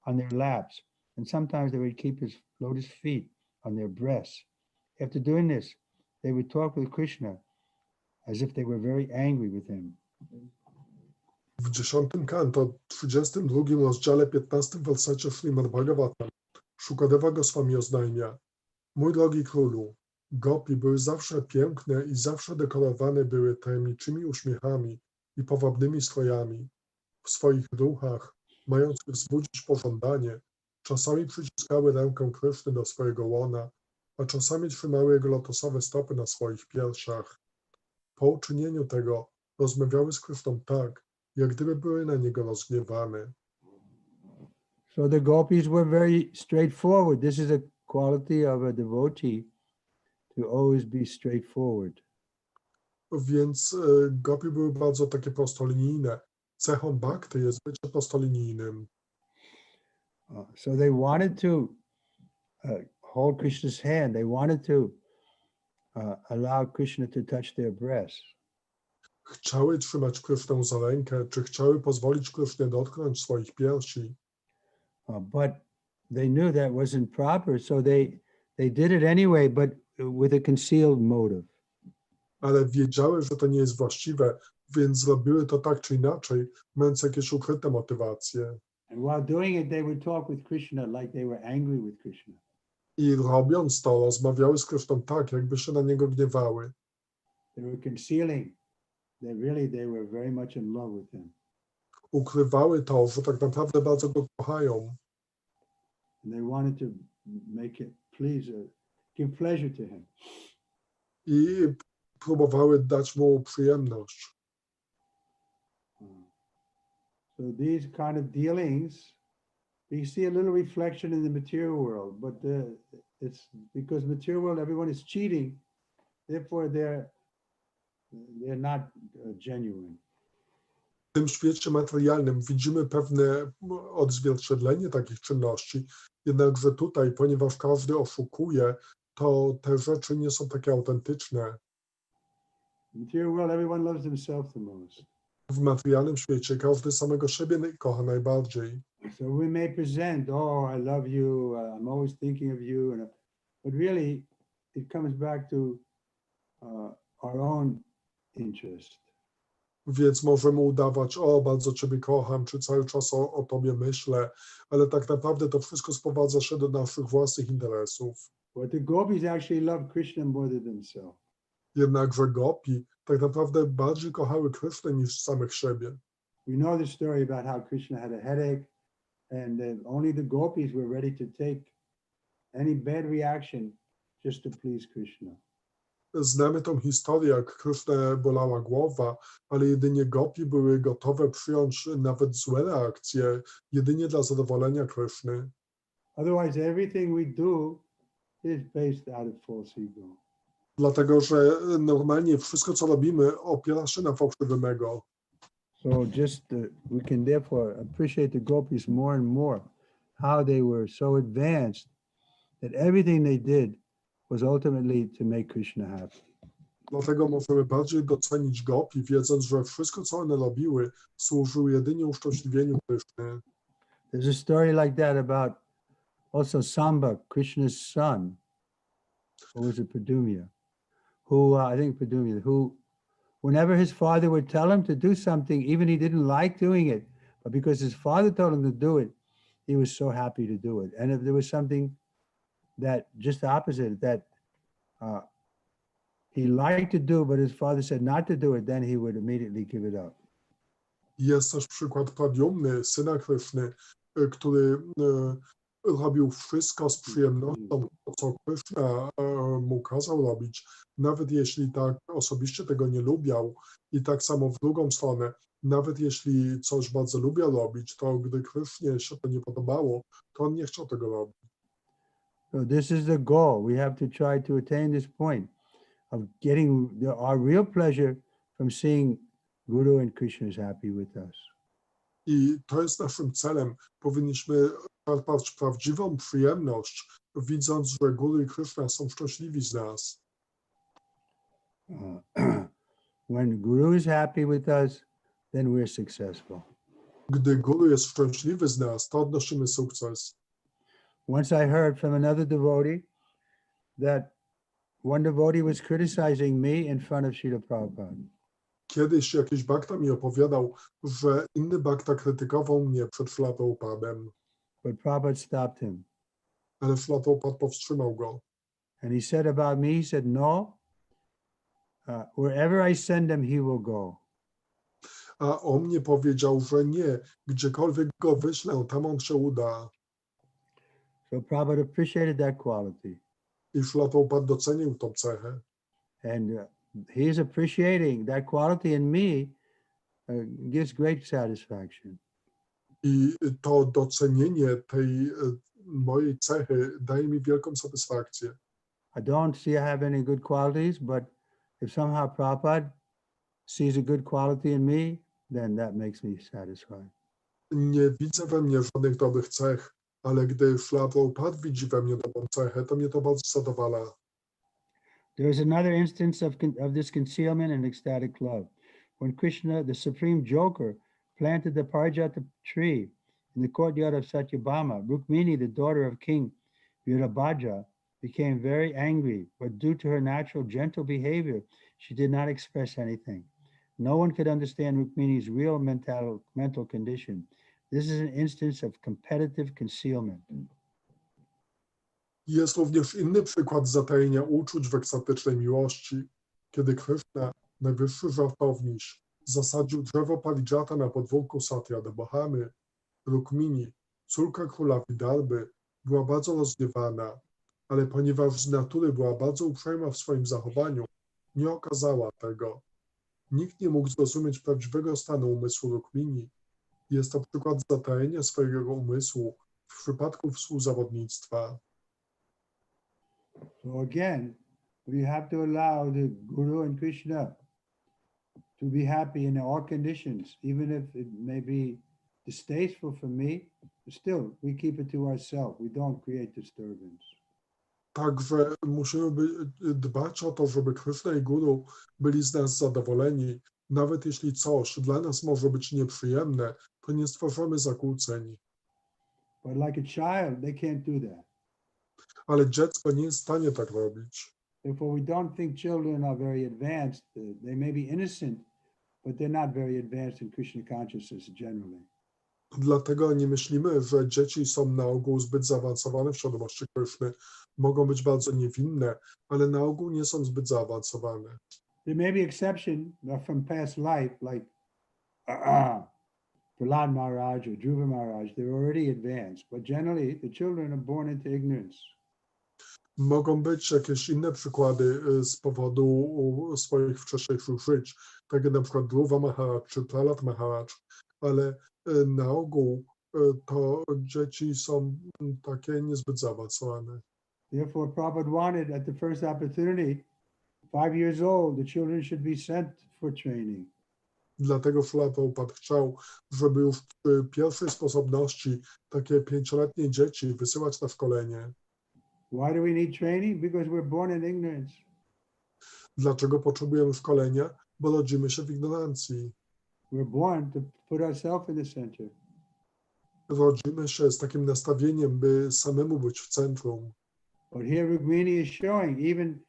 A: on their laps, and sometimes they would keep his lotus feet on their breasts. After doing this, they would talk with Krishna as if they were very angry with him."
B: W 10 kanto, 32 rozdziale, 15 wersecie Śrīmad Bhagavatam, Sukadeva Goswami oznajmia: Mój drogi królu, gopi były zawsze piękne i zawsze dekorowane były tajemniczymi uśmiechami i powabnymi strojami. W swoich ruchach, mając wzbudzić pożądanie, czasami przyciskały rękę Kryszny do swojego łona, a czasami trzymały jego lotosowe stopy na swoich piersiach. Po uczynieniu tego rozmawiały z Kryszną tak, jak gdyby były na niego rozgniewane.
A: So the gopis were very straightforward. This is a quality of a devotee, to always be straightforward.
B: Więc gopi były bardzo takie prostolinijne. Cechą bhakty jest bycie prostolinijnym.
A: So they wanted to hold Krishna's hand. They wanted to allow Krishna to touch their breasts.
B: Chciały trzymać Krysznę za rękę, czy chciały pozwolić Krysznie dotknąć swoich piersi.
A: But they knew that wasn't proper, so they did it anyway, but with a concealed motive.
B: Ale wiedziały, że to nie jest właściwe, więc zrobiły to tak czy inaczej, mając jakieś ukryte motywacje.
A: And while doing it, they would talk with Krishna like they were angry with Krishna.
B: I robiąc to, rozmawiały z Kryszną tak, jakby się na niego gniewały.
A: They were concealing that really they were very much in love with him.
B: Ukrywały to, że tak naprawdę bardzo go kochają.
A: And they wanted to make it please, give pleasure to him.
B: I próbowały dać mu przyjemność.
A: So these kind of dealings, we see a little reflection in the material world, but it's because material world, everyone is cheating, therefore they're not genuine.
B: W tym świecie materialnym widzimy pewne odzwierciedlenie takich czynności, jednakże tutaj, ponieważ każdy oszukuje, to te rzeczy nie są takie autentyczne.
A: Material world, everyone loves himself the most.
B: W materialnym świecie każdy samego siebie kocha najbardziej.
A: So we may present, oh, I love you, I'm always thinking of you, but really it comes back to our own interest.
B: Więc możemy udawać, o, bardzo Ciebie kocham, czy cały czas o Tobie myślę, ale tak naprawdę to wszystko sprowadza się do naszych własnych interesów.
A: But the gopis actually love Krishna more than themselves.
B: Jednakże gopi tak naprawdę bardziej kochały Krysznę niż samych siebie.
A: We know the story about how Krishna had a headache and only the gopis were ready to take any bad reaction just to please Krishna.
B: Znamy tą historię, jak Krysznę bolała głowa, ale jedynie gopi były gotowe przyjąć nawet złe reakcje, jedynie dla zadowolenia Kryszny.
A: Otherwise, everything we do is based out of false ego.
B: Dlatego, że normalnie wszystko, co robimy, opiera się na fałszywym ego.
A: So just we can therefore appreciate the gopis more and more, how they were so advanced that everything they did was ultimately to make Krishna happy.
B: Dlatego możemy bardziej docenić gopi, wiedząc, że wszystko, co one robiły, służyło jedynie uszczęśliwieniu Kryszny.
A: There's a story like that about also Samba, Krishna's son, or was it Padumya, who whenever his father would tell him to do something, even he didn't like doing it, but because his father told him to do it, he was so happy to do it. And if there was something that just the opposite, that he liked to do, but his father said not to do it, then he would immediately give it up.
B: Jest też przykład Pradyumny, syna Kryszny, który robił wszystko z przyjemnością, to co Kryszna mu kazał robić, nawet jeśli tak osobiście tego nie lubiał. I tak samo w drugą stronę, nawet jeśli coś bardzo lubiał robić, to gdy Krysznie się to nie podobało, to on nie chciał tego robić.
A: So this is the goal. We have to try to attain this point of getting our real pleasure from seeing Guru and Krishna is happy with us.
B: I to jest naszym celem. Powinniśmy czerpać prawdziwą przyjemność, widząc, że Guru i Kryszna są szczęśliwi z nas.
A: When Guru is happy with us, then we're successful.
B: Gdy Guru jest szczęśliwy z nas, to odnosimy sukces.
A: Once I heard from another devotee that one devotee was criticizing me in front of Srila Prabhupada.
B: Kiedyś jakiś bhakta mi opowiadał, że inny bhakta krytykował mnie przed Śrila Prabhupadem,
A: But Prabhupada stopped him.
B: ale Śrila Prabhupada powstrzymał go.
A: And he said about me, he said, no, wherever I send him, he will go.
B: A o mnie powiedział, że nie, gdziekolwiek go wyślę, tam on się uda.
A: So Prabhupada appreciated that quality.
B: I Śrila Prabhupada docenił tą cechę.
A: And he's appreciating that quality in me gives great satisfaction.
B: I to docenienie tej mojej cechy daje mi wielką satysfakcję.
A: I don't see I have any good qualities, but if somehow Prabhupada sees a good quality in me, then that makes me satisfied.
B: Nie widzę we mnie żadnych dobrych cech, ale gdy Śrila Prabhupada widzi we mnie dobrą cechę, to mnie to bardzo zadowala.
A: There is another instance of this concealment and ecstatic love. When Krishna, the supreme joker, planted the parijata tree in the courtyard of Satyabhama, Rukmini, the daughter of King Virabhaja, became very angry, but due to her natural gentle behavior, she did not express anything. No one could understand Rukmini's real mental condition. This is an instance of competitive concealment.
B: Jest również inny przykład zatajenia uczuć w ekstatycznej miłości, kiedy Kryszna, najwyższy żartowniś, zasadził drzewo parijata na podwórku Satyabhamy. Rukmini, córka króla Widarby, była bardzo rozgniewana, ale ponieważ z natury była bardzo uprzejma w swoim zachowaniu, nie okazała tego. Nikt nie mógł zrozumieć prawdziwego stanu umysłu Rukmini. Jest to przykład zatajenia swojego umysłu w przypadku współzawodnictwa.
A: So again, we have to allow the Guru and Krishna to be happy in all conditions, even if it may be distasteful for me, but still we keep it to ourselves. We don't create disturbance.
B: Także musimy dbać o to, żeby Kryszna i Guru byli z nas zadowoleni. Nawet jeśli coś dla nas może być nieprzyjemne, to nie stworzymy zakłóceń.
A: But like a child, they can't do that.
B: Ale dziecko nie jest w stanie tak robić.
A: Therefore, we don't think children are very advanced. They may be innocent, but they're not very advanced in Krishna consciousness generally.
B: Dlatego nie myślimy, że dzieci są na ogół zbyt zaawansowane w świadomości Kryszny. Mogą być bardzo niewinne, ale na ogół nie są zbyt zaawansowane.
A: There may be exception from past life, like Prahlad Maharaj or Dhruva Maharaj. They're already advanced, but generally the children are born into ignorance.
B: Mogą być jakieś inne przykłady z powodu swoich wcześniejszych żyć, tak jak na przykład Dhruva Maharaj czy Prahlad Maharaj, ale na ogół to dzieci są takie niezbyt zaawansowane.
A: Therefore, Prabhupada wanted at the first opportunity, 5 years old, the children should be sent for training.
B: Dlatego Śrila Prabhupada chciał, żeby już przy pierwszej sposobności takie 5-letnie dzieci wysyłać na szkolenie.
A: Why do we need training? Because we're born in ignorance.
B: Dlaczego potrzebujemy szkolenia? Bo rodzimy się w ignorancji.
A: We're born to put ourselves in the center.
B: Rodzimy się z takim nastawieniem, by samemu być w centrum.
A: But here Rukmini is showing, even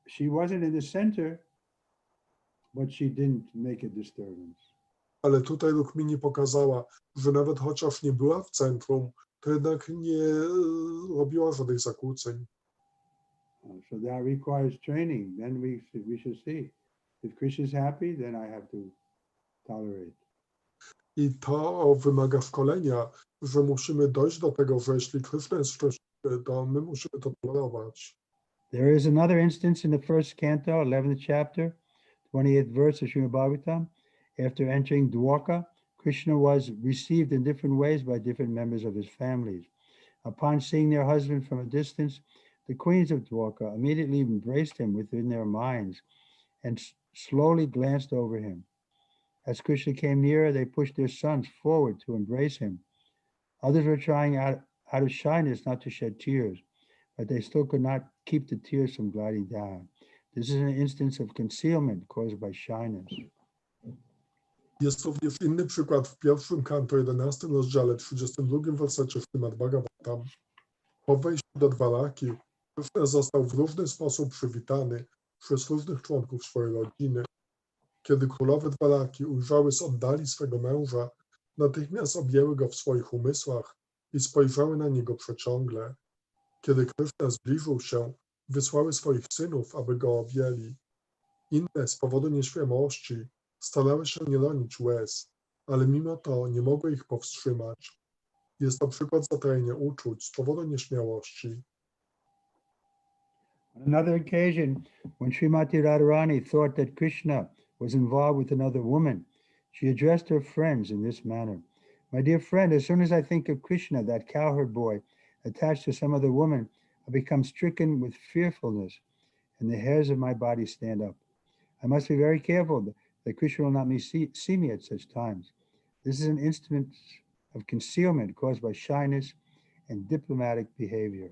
A: she wasn't in the center, but she didn't make a disturbance.
B: Ale tutaj Rukmini pokazała, że nawet chociaż nie była w centrum, to jednak nie robiła żadnych zakłóceń.
A: So that requires training. Then we should see. If Krishna is happy, then I have to tolerate.
B: I to wymaga szkolenia, że musimy dojść do tego, że jeśli Kryszna jest szczęśliwy, to my musimy to tolerować.
A: There is another instance in the first canto, 11th chapter, 28th verse of Srimad Bhagavatam. After entering Dwarka, Krishna was received in different ways by different members of his families. Upon seeing their husband from a distance, the queens of Dwarka immediately embraced him within their minds and slowly glanced over him. As Krishna came nearer, they pushed their sons forward to embrace him. Others were trying out of shyness not to shed tears, but they still could not keep the tears from gliding down. This is an instance of concealment caused by shyness.
B: Jest również inny przykład w pierwszym kanto, 11 rozdziale, 32 wersecie Śrimad Bhagavatam. Po wejściu do Dwaraki, Kryszna został w różny sposób przywitany przez różnych członków swojej rodziny. Kiedy królowe Dwaraki ujrzały z oddali swego męża, natychmiast objęły go w swoich umysłach i spojrzały na niego przeciągle. Kiedy Kryszna zbliżył się, wysłały swoich synów, aby go objęli. Inne z powodu nieśmiałości starały się nie ronić łez, ale mimo to nie mogły ich powstrzymać. Jest to przykład zatajenia uczuć z powodu nieśmiałości.
A: On another occasion, when Srimati Radharani thought that Krishna was involved with another woman, she addressed her friends in this manner. My dear friend, as soon as I think of Krishna, that cowherd boy, attached to some other woman, I become stricken with fearfulness, and the hairs of my body stand up. I must be very careful that Krishna will not see me at such times. This is an instance of concealment caused by shyness and diplomatic behavior.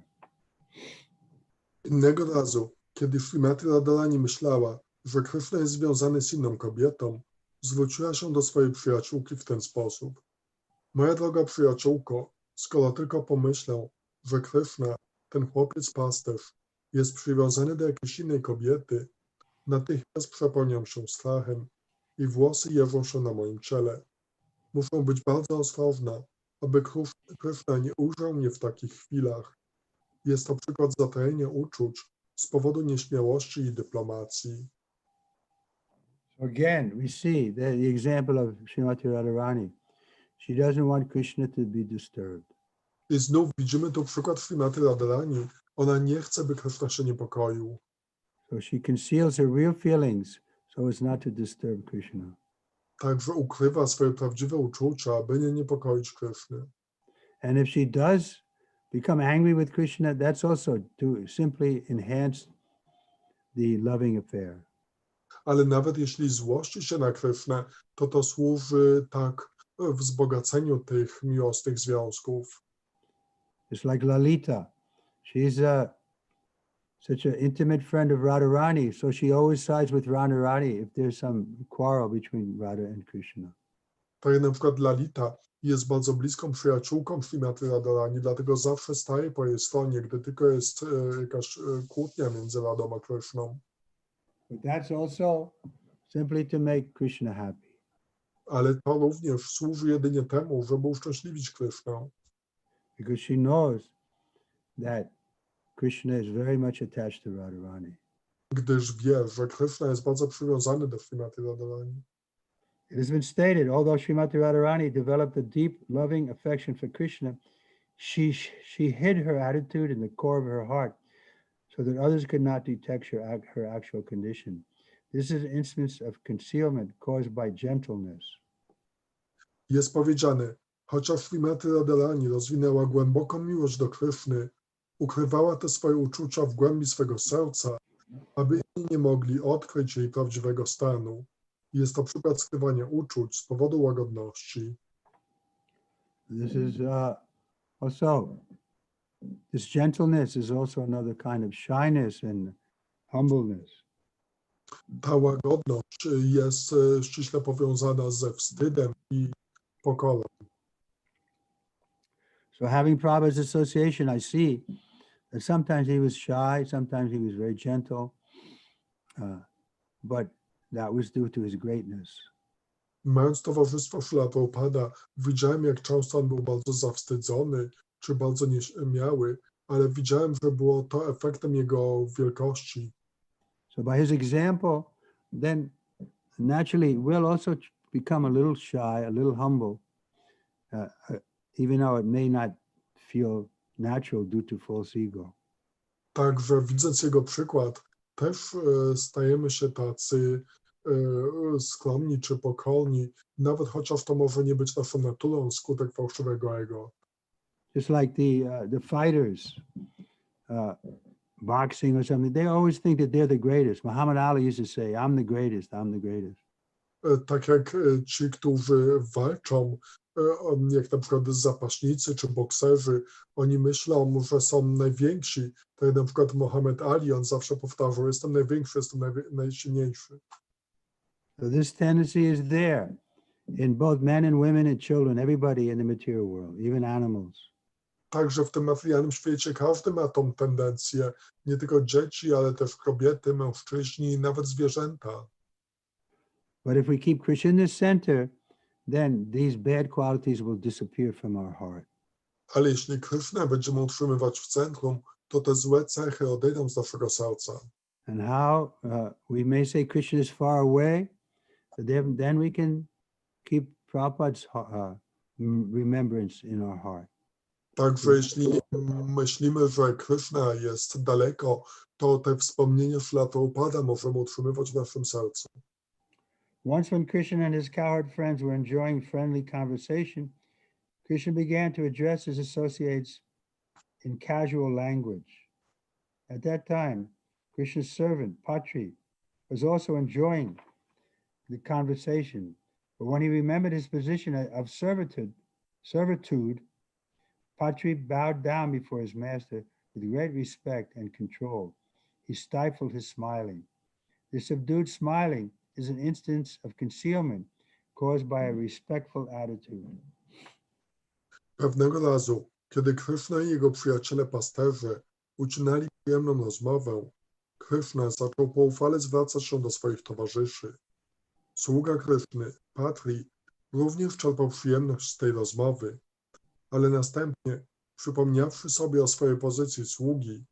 B: Innego razu, kiedy Srimati Radharani myślała, że Kryszna jest związany z inną kobietą, zwróciła się do swojej przyjaciółki w ten sposób. Moja droga przyjaciółko, skoro tylko pomyślę, że Kryszna, ten chłopiec pasterz, jest przywiązany do jakiejś innej kobiety, natychmiast przepełniam się strachem i włosy jeżą się na moim czele. Muszę być bardzo ostrożna, aby Kryszna nie ujrzał mnie w takich chwilach. Jest to przykład zatajenia uczuć z powodu nieśmiałości i dyplomacji.
A: So again, we see the example of Srimati Radharani. She doesn't want Krishna to be disturbed.
B: I znów widzimy tu przykład Srimati Radharani. Ona nie chce, by Kryszna się niepokoił.
A: So she conceals her real feelings so as not to disturb Krishna.
B: Także ukrywa swoje prawdziwe uczucia, aby nie niepokoić Kryszny.
A: And if she does become angry with Krishna, that's also to simply enhance the loving affair.
B: Ale nawet jeśli złości się na Krysznę, to służy tak wzbogaceniu tych miłosnych związków.
A: It's like Lalita. She's such an intimate friend of Radharani, so she always sides with Radharani if there's some quarrel between Radha and Krishna.
B: Tak jak na przykład Lalita jest bardzo bliską przyjaciółką Śrimati Radharani, dlatego zawsze staje po jej stronie, gdy tylko jest jakaś kłótnia między Radą a Kryszną.
A: But that's also simply to make Krishna happy.
B: Ale to również służy jedynie temu, żeby uszczęśliwić Krysznę.
A: Because she knows that Krishna is very much attached to Radharani.
B: Gdyż wie, że Kryszna jest bardzo przywiązany do Śrimati Radharani.
A: It has been stated, although Srimati Radharani developed a deep, loving affection for Krishna, she hid her attitude in the core of her heart so that others could not detect her actual condition. This is an instance of concealment caused by gentleness.
B: Jest powiedziane, chociaż Śrimati Radharani rozwinęła głęboką miłość do Kryszny, ukrywała te swoje uczucia w głębi swego serca, aby inni nie mogli odkryć jej prawdziwego stanu. Jest to przykład skrywania uczuć z powodu łagodności.
A: This is this gentleness is also another kind of shyness and humbleness.
B: Ta łagodność jest ściśle powiązana ze wstydem i pokorą.
A: So having Prabhupada's association, I see that sometimes he was shy, sometimes he was very gentle, but that was due to his greatness.
B: Mając towarzystwo Śrila Prabhupada, widziałem, jak często on był bardzo zawstydzony, czy bardzo nieśmiały, ale widziałem, że było to efektem jego wielkości.
A: So by his example, then naturally we'll also become a little shy, a little humble, even though it may not feel natural due to false ego.
B: Także widząc jego przykład, też stajemy się tacy skromni czy pokorni, nawet chociaż to może nie być naszą naturą skutek fałszywego ego.
A: Just like the fighters, boxing or something, they always think that they're the greatest. Muhammad Ali used to say, I'm the greatest, I'm the greatest.
B: Tak jak ci, którzy walczą, jak na przykład zapaśnicy czy bokserzy, oni myślą, że są najwięksi. Tak jak na przykład Muhammad Ali, on zawsze powtarzał, jestem największy, jestem najsilniejszy.
A: So this tendency is there in both men and women and children, everybody in the material world, even animals.
B: Także w tym materialnym świecie każdy ma tą tendencję, nie tylko dzieci, ale też kobiety, mężczyźni, nawet zwierzęta.
A: But if we keep Krishna in the center, then these bad qualities will disappear from our heart.
B: Ale jeśli Krysznę będziemy utrzymywać w centrum, to te złe cechy odejdą z naszego serca.
A: And how we may say Krishna is far away, but then we can keep Prabhupada's remembrance in our heart.
B: Także jeśli myślimy, że Kryszna jest daleko, to te wspomnienia Śrila Prabhupada możemy utrzymywać w naszym sercu.
A: Once when Krishna and his cowherd friends were enjoying friendly conversation, Krishna began to address his associates in casual language. At that time, Krishna's servant, Patri, was also enjoying the conversation. But when he remembered his position of servitude, Patri bowed down before his master with great respect and control. He stifled his smiling. The subdued smiling is an instance of concealment caused by a respectful attitude.
B: Pewnego razu, kiedy Kryszna i jego przyjaciele pasterze uczynali przyjemną rozmowę, Kryszna zaczął poufale zwracać się do swoich towarzyszy. Sługa Kryszny, Patri, również czerpał przyjemność z tej rozmowy, ale następnie, przypomniawszy sobie o swojej pozycji sługi,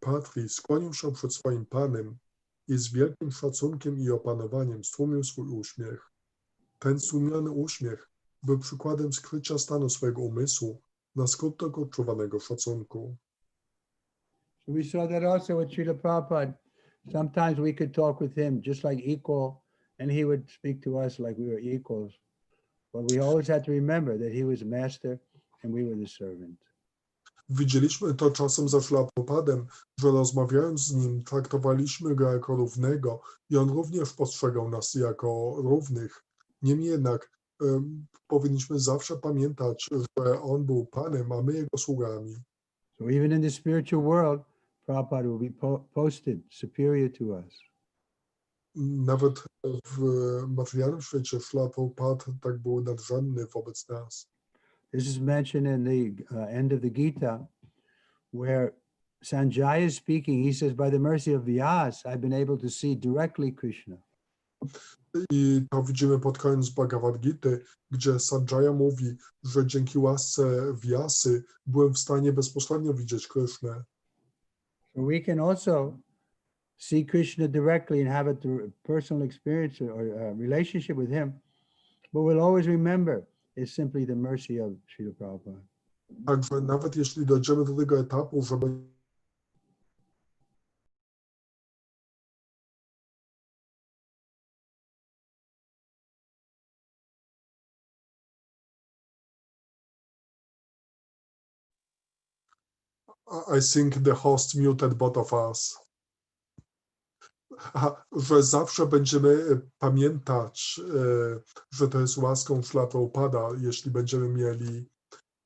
B: Patri skłonił się przed swoim panem i z wielkim szacunkiem i opanowaniem stłumił swój uśmiech. Ten stłumiony uśmiech był przykładem skrycia stanu swojego umysłu na skutek odczuwanego szacunku.
A: So we saw that also with Srila Prabhupada. Sometimes we could talk with him just like equal, and he would speak to us like we were equals. But we always had to remember that he was master and we were the servant.
B: Widzieliśmy to czasem ze Śrila Prabhupadem, że rozmawiając z nim, traktowaliśmy go jako równego i on również postrzegał nas jako równych. Niemniej jednak powinniśmy zawsze pamiętać, że on był Panem, a my jego sługami.
A: So even in the spiritual world, Prabhupada will be posted superior to us.
B: Nawet w materialnym świecie Śrila Prabhupada tak był nadrzędny wobec nas.
A: This is mentioned in the end of the Gita, where Sanjaya is speaking. He says, by the mercy of Vyas, I've been able to see directly Krishna.
B: I to widzimy pod koniec Bhagavad Gity, gdzie Sanjaya mówi, że dzięki łasce Vyasy byłem w stanie bezpośrednio widzieć Krysznę.
A: So we can also see Krishna directly and have a personal experience or a relationship with him, but we'll always remember it's simply the mercy of Srila Prabhupada.
B: Także nawet jeśli dojdziemy do tego etapu, że I think the host muted both of us. Że zawsze będziemy pamiętać, że to jest łaską Śrila Prabhupada, jeśli będziemy mieli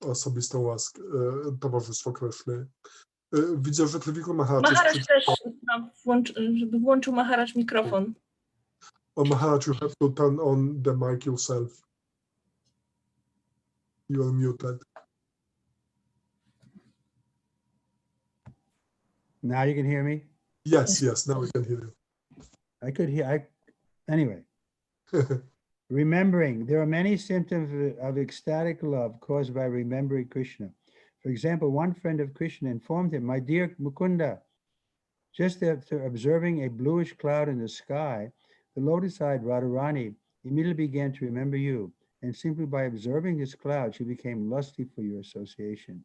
B: osobistą łaskę, towarzystwo Kryszny. Widzę, że Trivikrama
C: Maharaj też, żeby włączył Maharaj mikrofon.
B: Oh, Maharaj, you have to turn on the mic yourself. You are muted.
A: Now you can hear me?
B: Yes, now we can hear you.
A: I could hear, anyway. Remembering, there are many symptoms of ecstatic love caused by remembering Krishna. For example, one friend of Krishna informed him, my dear Mukunda, just after observing a bluish cloud in the sky, the lotus-eyed Radharani immediately began to remember you. and simply by observing this cloud, she became lusty for your association.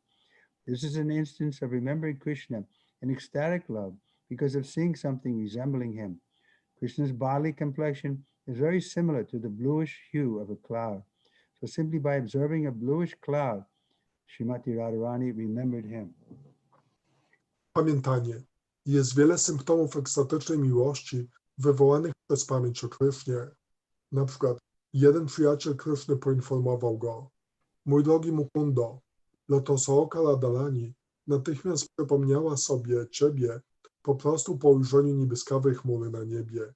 A: This is an instance of remembering Krishna in ecstatic love because of seeing something resembling him. Krishna's bodily complexion is very similar to the bluish hue of a cloud. So simply by observing a bluish cloud, Srimati Radharani remembered him.
B: Pamiętanie. Jest wiele symptomów ekstatycznej miłości wywołanych przez pamięć o Krysznie. Na przykład jeden przyjaciel Kryszny poinformował go: mój drogi Mukundo, lotosooka Radharani natychmiast przypomniała sobie ciebie po prostu po ujrzeniu niebieskawej chmury na niebie.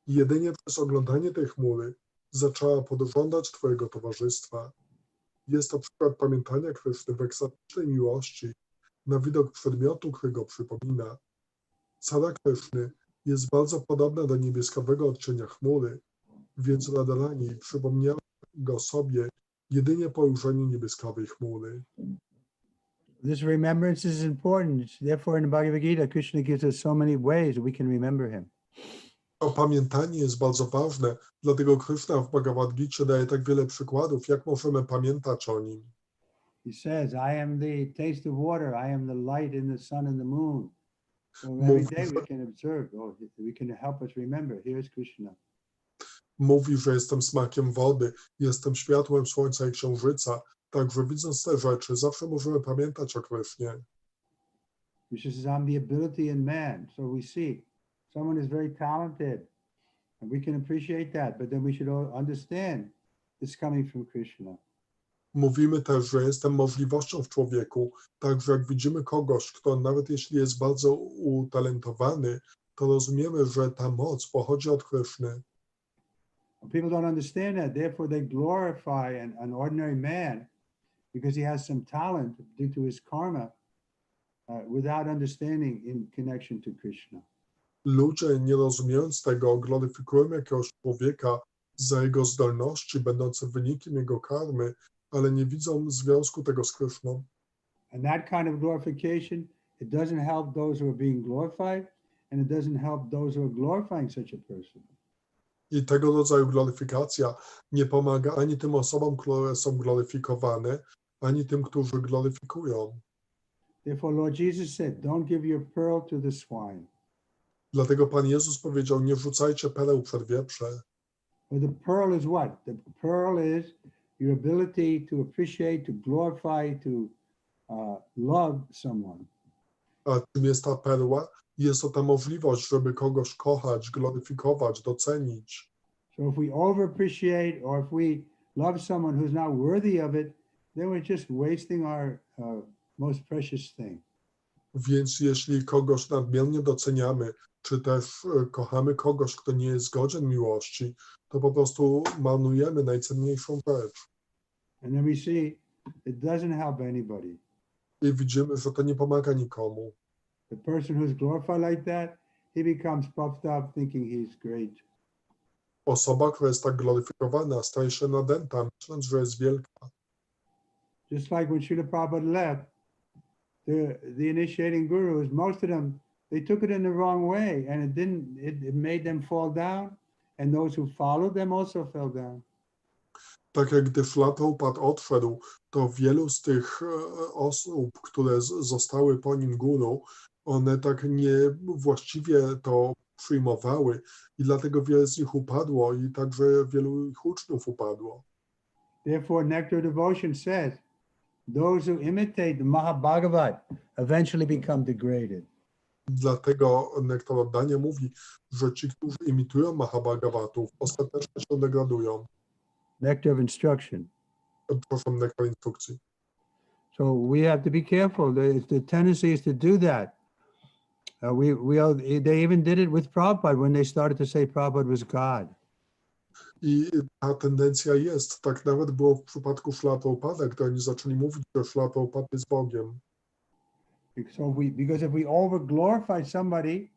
B: I jedynie przez oglądanie tej chmury zaczęła podżądać twojego towarzystwa. Jest to przykład pamiętania Kryszny w ekstatycznej miłości na widok przedmiotu, który go przypomina. Cara Kryszny jest bardzo podobna do niebieskawego odcienia chmury, więc Radharani przypomniała go sobie jedynie po ujrzeniu niebieskawej chmury.
A: This remembrance is important. Therefore, in the Bhagavad Gita, Krishna gives us so many ways that we can remember him.
B: To pamiętanie jest bardzo ważne, dlatego Kryszna w Bhagavad Gicie daje tak wiele przykładów, jak możemy pamiętać o nim.
A: He says, I am the taste of water, I am the light in the sun and the moon. So every day we can observe, we can help us remember, here's Krishna.
B: Mówi, że jestem smakiem wody, jestem światłem słońca i księżyca, także widząc te rzeczy, zawsze możemy pamiętać o Krysznie.
A: Krishna says, I'm the ability in man. So we see someone is very talented, and we can appreciate that, but then we should all understand it's coming from Krishna.
B: Mówimy też, że jestem możliwością w człowieku, także jak widzimy kogoś, kto nawet jeśli jest bardzo utalentowany, to rozumiemy, że ta moc pochodzi od Kryszny.
A: People don't understand that, therefore they glorify an ordinary man because he has some talent due to his karma without understanding in connection to Krishna.
B: Ludzie, nie rozumiejąc tego, gloryfikują jakiegoś człowieka za jego zdolności, będące wynikiem jego karmy, ale nie widzą związku tego z Kryszną.
A: And that kind of glorification, it doesn't help those who are being glorified, and it doesn't help those who are glorifying such a person.
B: I tego rodzaju gloryfikacja nie pomaga ani tym osobom, które są gloryfikowane, ani tym, którzy gloryfikują.
A: Therefore, Lord Jesus said, don't give your pearl to the swine.
B: Dlatego Pan Jezus powiedział, nie wrzucajcie pereł przed wieprze.
A: But the pearl is what? The pearl is your ability to appreciate, to glorify, to love someone.
B: A czym jest ta perła? Jest to ta możliwość, żeby kogoś kochać, gloryfikować, docenić.
A: So if we over-appreciate or if we love someone who's not worthy of it, then we're just wasting our most precious thing.
B: Więc jeśli kogoś nadmiernie doceniamy, czy też kochamy kogoś, kto nie jest godzien miłości, to po prostu marnujemy najcenniejszą rzecz.
A: And then we see it doesn't help anybody.
B: I widzimy, że to nie pomaga nikomu.
A: The person who's glorified like that, he becomes puffed up thinking he's great.
B: Osoba, która jest tak gloryfikowana, staje się nadęta, myśląc, że jest wielka.
A: Just like when Srila Prabhupada left, the initiating gurus, most of them, they took it in the wrong way, and it made them fall down, and those who followed them also fell down.
B: Tak jak gdy Srila Prabhupada odszedł, to wielu z tych osób, które zostały po nim guru, one tak niewłaściwie to przyjmowały i dlatego wiele z nich upadło i także wielu ich uczniów upadło.
A: Therefore, Nectar Devotion says, those who imitate the Mahabhagavat eventually become degraded.
B: Dlatego Nektar Oddania mówi, że ci, którzy imitują Mahabhagavatów, ostatecznie się degradują.
A: Nectar of instruction.
B: Proszę, nektar instrukcji.
A: So we have to be careful. The tendency is to do that. They even did it with Prabhupada when they started to say Prabhupada was God.
B: I ta tendencja jest, tak nawet było w przypadku Srila Prabhupada, gdy oni zaczęli mówić, że Srila Prabhupada jest Bogiem.
A: Because if we over-glorify somebody,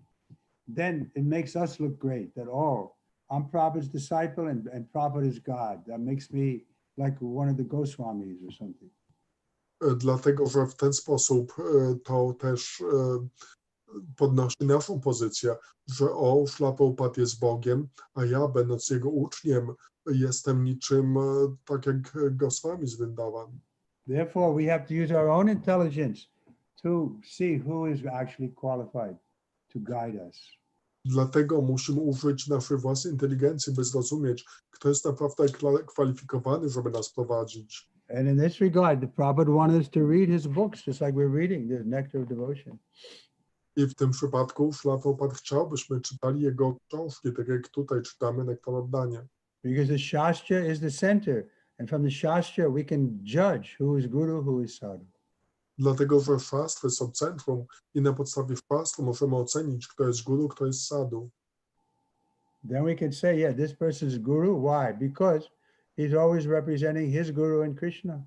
A: then it makes us look great, that, I'm Prabhupada's disciple and Prabhupada is God. That makes me like one of the Goswamis or something.
B: Dlatego, że w ten sposób to też podnosi naszą pozycję, że o, Prabhupada jest Bogiem, a ja, będąc jego uczniem, jestem niczym tak jak Goswami z Vrindavan.
A: Therefore, we have to use our own intelligence to see who is actually qualified to guide us.
B: Dlatego musimy użyć naszej własnej inteligencji, by zrozumieć, kto jest naprawdę kwalifikowany, żeby nas prowadzić.
A: And in this regard, the Prabhupada wanted us to read his books, just like we're reading the Nectar of Devotion.
B: I w tym przypadku Prabhupada chciał, byśmy czytali jego książki, tak jak tutaj czytamy Nektar Oddania.
A: Because the Shastra is the center. And from the Shastra, we can judge who is Guru, who is Sadhu.
B: Dlatego, że szastry są centrum i na podstawie szastru możemy ocenić, kto jest guru, kto jest sadhu.
A: Then we can say, yeah, this person is Guru. Why? Because he's always representing his Guru and Krishna.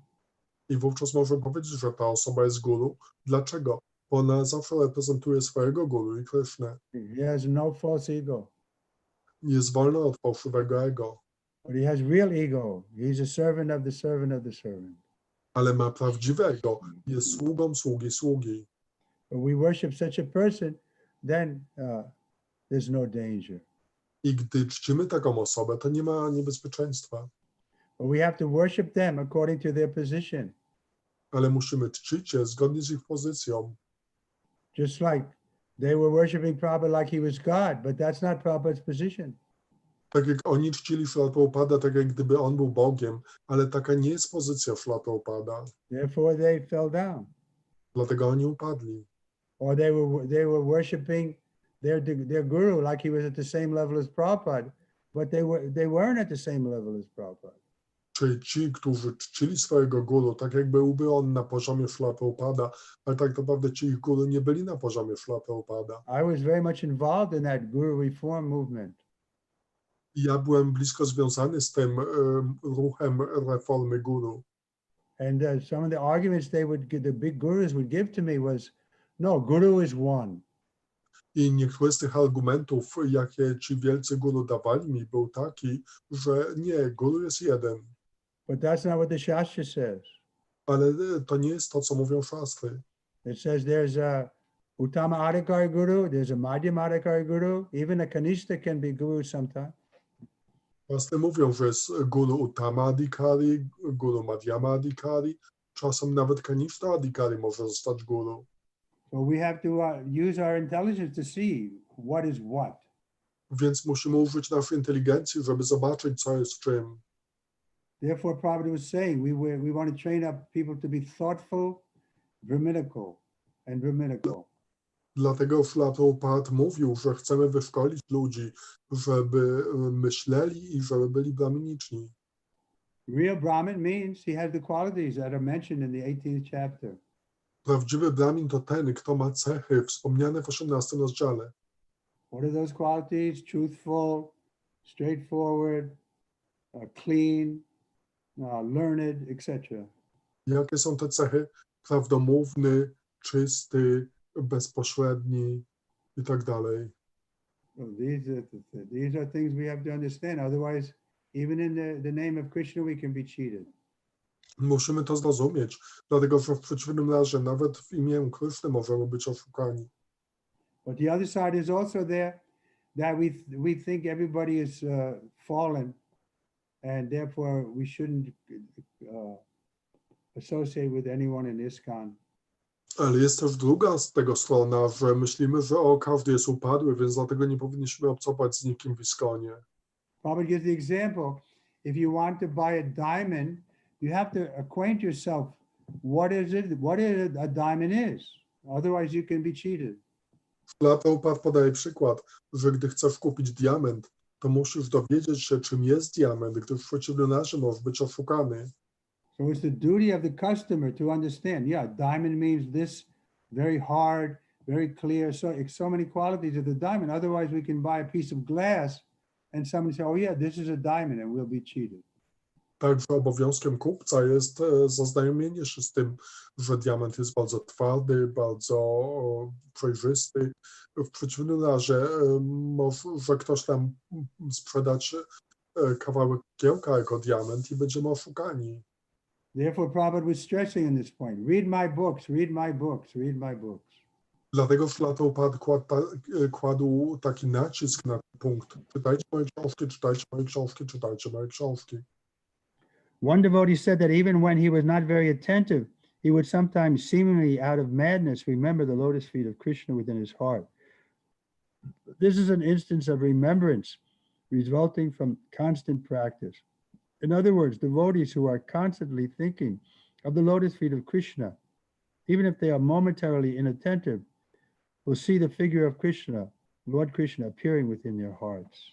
B: I wówczas możemy powiedzieć, że ta osoba jest guru. Dlaczego? Bo ona zawsze reprezentuje swojego guru i Krishnę.
A: He has no false ego,
B: Jest wolna od fałszywego ego,
A: but he has real ego. He's a servant of the servant of the servant.
B: ale ma prawdziwego. Jest sługą sługi sługi.
A: But we worship such a person, then there's no danger.
B: I gdy czcimy taką osobę, to nie ma niebezpieczeństwa.
A: But we have to worship them according to their position.
B: Ale musimy czcić je zgodnie z ich pozycją.
A: Just like they were worshiping Prabhupada like he was God, but that's not Prabhupada's position.
B: Tak jak oni czcili Prabhupada, tak jak gdyby on był Bogiem, ale taka nie jest pozycja Prabhupada.
A: Therefore, they fell down.
B: Dlatego oni upadli.
A: Or they were worshiping their guru like he was at the same level as Prabhupada, but they weren't at the same level as Prabhupada.
B: Czyli ci, którzy czcili swojego guru, tak jakby byłby on na poziomie Prabhupada, ale tak naprawdę ci ich guru nie byli na poziomie Prabhupada.
A: I was very much involved in that guru reform movement.
B: I ja byłem blisko związany z tym ruchem reformy guru.
A: And some of the arguments the big gurus would give to me was, no, guru is one.
B: I niektóre z tych argumentów, jakie ci wielcy guru dawali mi, był taki, że nie, guru jest jeden.
A: But that's not what the Shastra says.
B: Ale to nie jest to, co mówią szastry.
A: It says there's a Uttama Adhikari Guru, there's a Madhyama Adhikari Guru, even a Kanishta can be guru sometimes.
B: Szastry mówią, że jest guru Uttama Adhikari, guru Madhyama Adhikari, czasem nawet Kanishta Adhikari może zostać guru.
A: So we have to use our intelligence to see what is what.
B: Więc musimy użyć naszej inteligencji, żeby zobaczyć, co jest czym.
A: Therefore, Prabhupada was saying we want to train up people to be thoughtful, brahminical, and brahminical.
B: Dlatego Prabhupada mówił, że chcemy wyszkolić ludzi, żeby myśleli i żeby byli brahminiczni.
A: Real Brahmin means he has the qualities that are mentioned in the 18th chapter.
B: Prawdziwy Brahmin to ten, kto ma cechy wspomniane w 18 rozdziale.
A: What are those qualities? Truthful, straightforward, clean, learned, etc.
B: Jakie są te cechy? Prawdomówny, czysty, bezpośredni i tak dalej.
A: So these are things we have to understand. Otherwise, even in the name of Krishna, we can be cheated.
B: Musimy to zrozumieć, dlatego że w przeciwnym razie nawet w imię Kryszny możemy być oszukani.
A: But the other side is also there, that we think everybody is fallen, and therefore we shouldn't associate with anyone in ISKCON.
B: Ale jest też druga z tego strona, że myślimy, że każdy jest upadły, więc dlatego nie powinniśmy obcować z nikim w ISKCONie.
A: Prabhupada gives the example, if you want to buy a diamond, you have to acquaint yourself what a diamond is. Otherwise you can be cheated.
B: Prabhupada podaje przykład, że gdy chcesz kupić diament, to musisz dowiedzieć się, czym jest diament, gdyż w przeciwnym razie możesz być oszukany.
A: So it's the duty of the customer to understand, yeah, diamond means this, very hard, very clear, so many qualities of the diamond. Otherwise we can buy a piece of glass and somebody say, oh yeah, this is a diamond, and we'll be cheated.
B: Także obowiązkiem kupca jest zaznajomienie się z tym, że diament jest bardzo twardy, bardzo przejrzysty. W przeciwnym razie może ktoś nam sprzedać kawałek kiełka jako diament i będziemy oszukani.
A: Therefore, Prabhupada was stressing on this point. Read my books, read my books, read my books.
B: Dlatego Szlatopat kładł taki nacisk na ten punkt. Czytajcie moje książki, czytajcie moje książki, czytajcie moje książki.
A: One devotee said that even when he was not very attentive, he would sometimes seemingly out of madness remember the lotus feet of Krishna within his heart. This is an instance of remembrance resulting from constant practice. In other words, devotees who are constantly thinking of the lotus feet of Krishna, even if they are momentarily inattentive, will see the figure of Krishna, Lord Krishna, appearing within their hearts.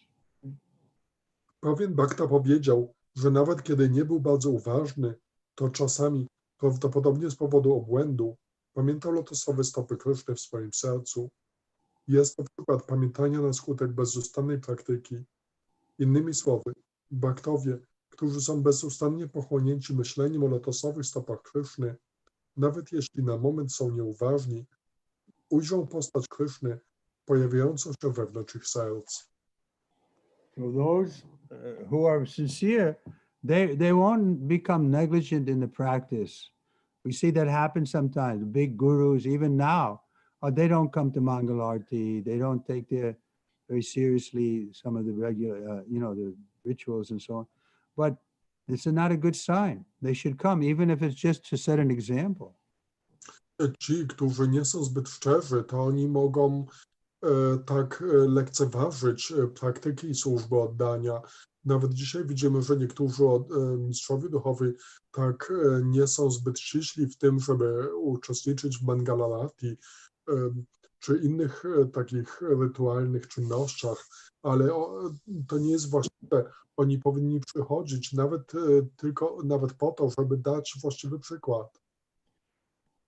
B: Pewien Bhakta powiedział, że nawet kiedy nie był bardzo uważny, to czasami, prawdopodobnie z powodu obłędu, pamiętał lotosowe stopy Kryszny w swoim sercu. Jest to przykład pamiętania na skutek bezustannej praktyki. Innymi słowy, Bhaktowie, którzy są bezustannie pochłonięci myśleniem o lotosowych stopach Kryszny, nawet jeśli na moment są nieuważni, ujrzą postać Kryszny pojawiającą się wewnątrz ich serc.
A: So those who are sincere, they won't become negligent in the practice. We see that happen sometimes. Big gurus, even now, they don't come to Mangalarti. They don't take very seriously some of the regular, the rituals and so on. But it's not a good sign. They should come, even if it's just to set an example.
B: Ci, którzy nie są zbyt szczerzy, to oni mogą tak lekceważyć praktyki i służby oddania. Nawet dzisiaj widzimy, że niektórzy mistrzowie duchowi tak nie są zbyt ściśli w tym, żeby uczestniczyć w Mangalarati czy innych takich rytualnych czynnościach, ale to nie jest właściwe. Oni powinni przychodzić nawet po to, żeby dać właściwy przykład.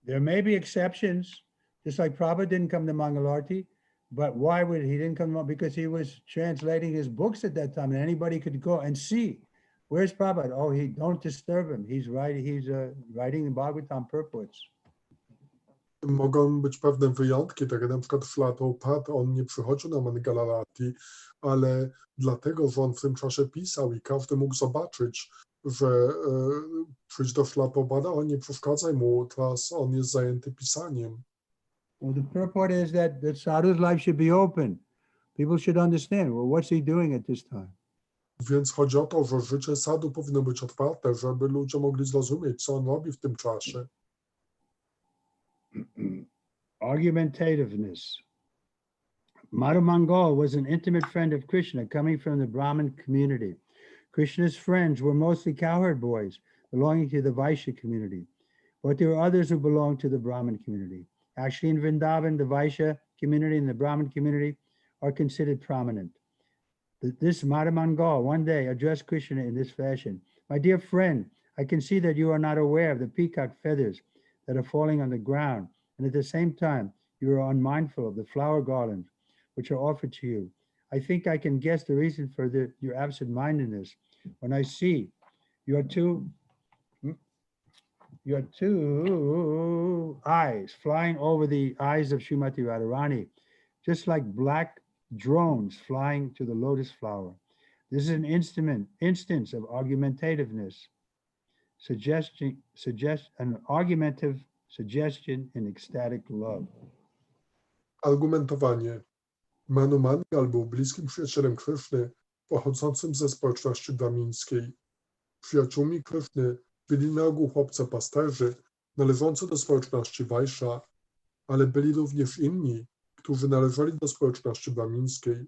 A: There may be exceptions, just like Prabhupada didn't come to Mangalarti, but why would he didn't come? Because he was translating his books at that time, and anybody could go and see. Where's Prabhupada? Oh, don't disturb him. He's writing the Bhagavatam purports.
B: Mogą być pewne wyjątki, tak jak na przykład Szlatopat, on nie przychodził na Mangalarati, ale dlatego, że on w tym czasie pisał i każdy mógł zobaczyć, że przyjść do Szlatopada, on nie przeszkadzaj mu, teraz on jest zajęty pisaniem.
A: Well, the purport is that sadhu's life should be open. People should understand, well, what's he doing at this time?
B: Więc chodzi o to, że życie sadhu powinno być otwarte, żeby ludzie mogli zrozumieć, co on robi w tym czasie.
A: Argumentativeness. Madhu Mangal was an intimate friend of Krishna coming from the Brahmin community. Krishna's friends were mostly cowherd boys belonging to the Vaishya community, but there were others who belonged to the Brahmin community. Actually, in Vrindavan, the Vaishya community and the Brahmin community are considered prominent. This Madhu Mangal one day addressed Krishna in this fashion. My dear friend, I can see that you are not aware of the peacock feathers that are falling on the ground, and at the same time, you are unmindful of the flower garlands which are offered to you. I think I can guess the reason for your absent-mindedness when I see your two eyes flying over the eyes of Srimati Radharani, just like black drones flying to the lotus flower. This is an instance of argumentativeness, an argumentative suggestion in ecstatic love.
B: Argumentowanie. Manu Mangal był bliskim przyjacielem Kryszny, pochodzącym ze społeczności brahmińskiej. Przyjaciółmi Kryszny byli na ogół chłopcy pasterzy należący do społeczności Vaishya, ale byli również inni, którzy należeli do społeczności brahmińskiej.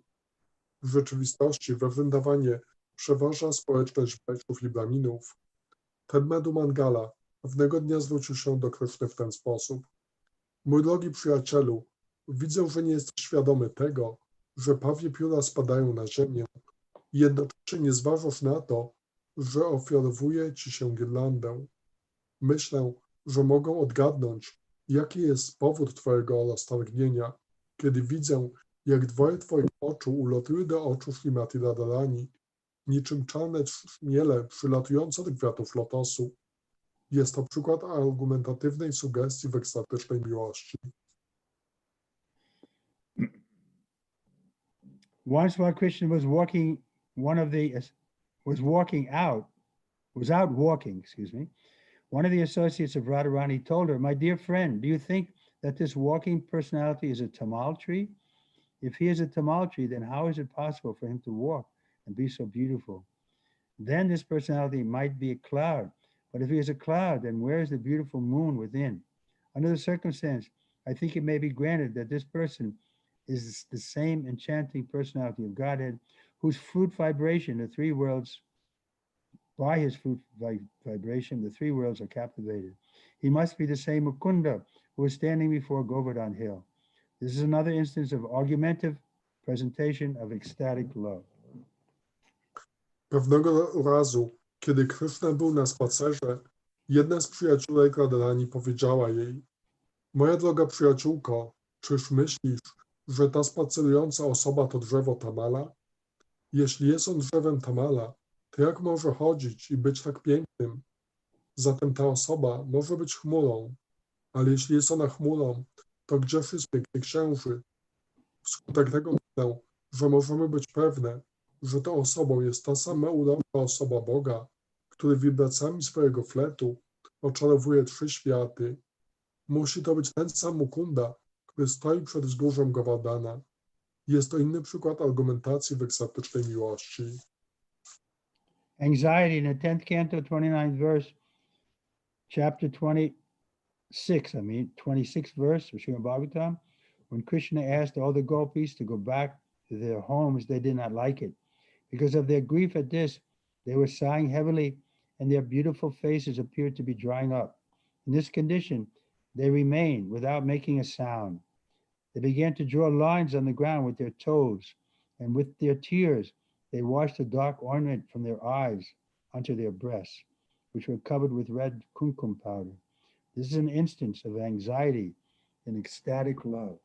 B: W rzeczywistości we Vrindawanie przeważa społeczność Vaishnów i Brahminów. Ten Madhu Mangala pewnego dnia zwrócił się do Kryszny w ten sposób. Mój drogi przyjacielu, widzę, że nie jesteś świadomy tego, że pawie pióra spadają na ziemię i jednocześnie nie zważasz na to, że ofiarowuję ci się girlandę. Myślę, że mogą odgadnąć, jaki jest powód twojego roztargnienia, kiedy widzę, jak dwoje twoich oczu ulatują do oczu Śrimati Radharani, niczym czarne chmiele przylatujące do kwiatów lotosu. Jest to przykład argumentatywnej sugestii w ekstatycznej miłości.
A: Once while Krishna was out walking, one of the associates of Radharani told her, my dear friend, do you think that this walking personality is a tamal tree? If he is a tamal tree, then how is it possible for him to walk and be so beautiful? Then this personality might be a cloud. But if he is a cloud, then where is the beautiful moon within? Under the circumstance, I think it may be granted that this person is the same enchanting personality of Godhead, whose fruit vibration, the three worlds, by his fruit vibration, the three worlds are captivated. He must be the same Mukunda who is standing before Govardhan Hill. This is another instance of argumentative presentation of ecstatic love.
B: Pewnego razu, kiedy Kryszna był na spacerze, jedna z przyjaciółek Radharani powiedziała jej: Moja droga przyjaciółko, czyż myślisz, że ta spacerująca osoba to drzewo Tamala? Jeśli jest on drzewem Tamala, to jak może chodzić i być tak pięknym? Zatem ta osoba może być chmurą, ale jeśli jest ona chmurą, to gdzież jest piękny księżyc? Wskutek tego myślę, że możemy być pewne, że tą osobą jest ta sama urocza osoba Boga, który wibracjami swojego fletu oczarowuje trzy światy. Musi to być ten sam Mukunda, który stoi przed wzgórzem Govardhana. Jest to inny przykład argumentacji w ekstatycznej miłości.
A: Anxiety in the 10th canto, 29th verse, chapter 26th verse of Srimad Bhagavatam, when Krishna asked all the gopis to go back to their homes, they did not like it. Because of their grief at this, they were sighing heavily and their beautiful faces appeared to be drying up. In this condition, they remained without making a sound. They began to draw lines on the ground with their toes, and with their tears, they washed a dark ornament from their eyes onto their breasts, which were covered with red kumkum powder. This is an instance of anxiety and ecstatic love.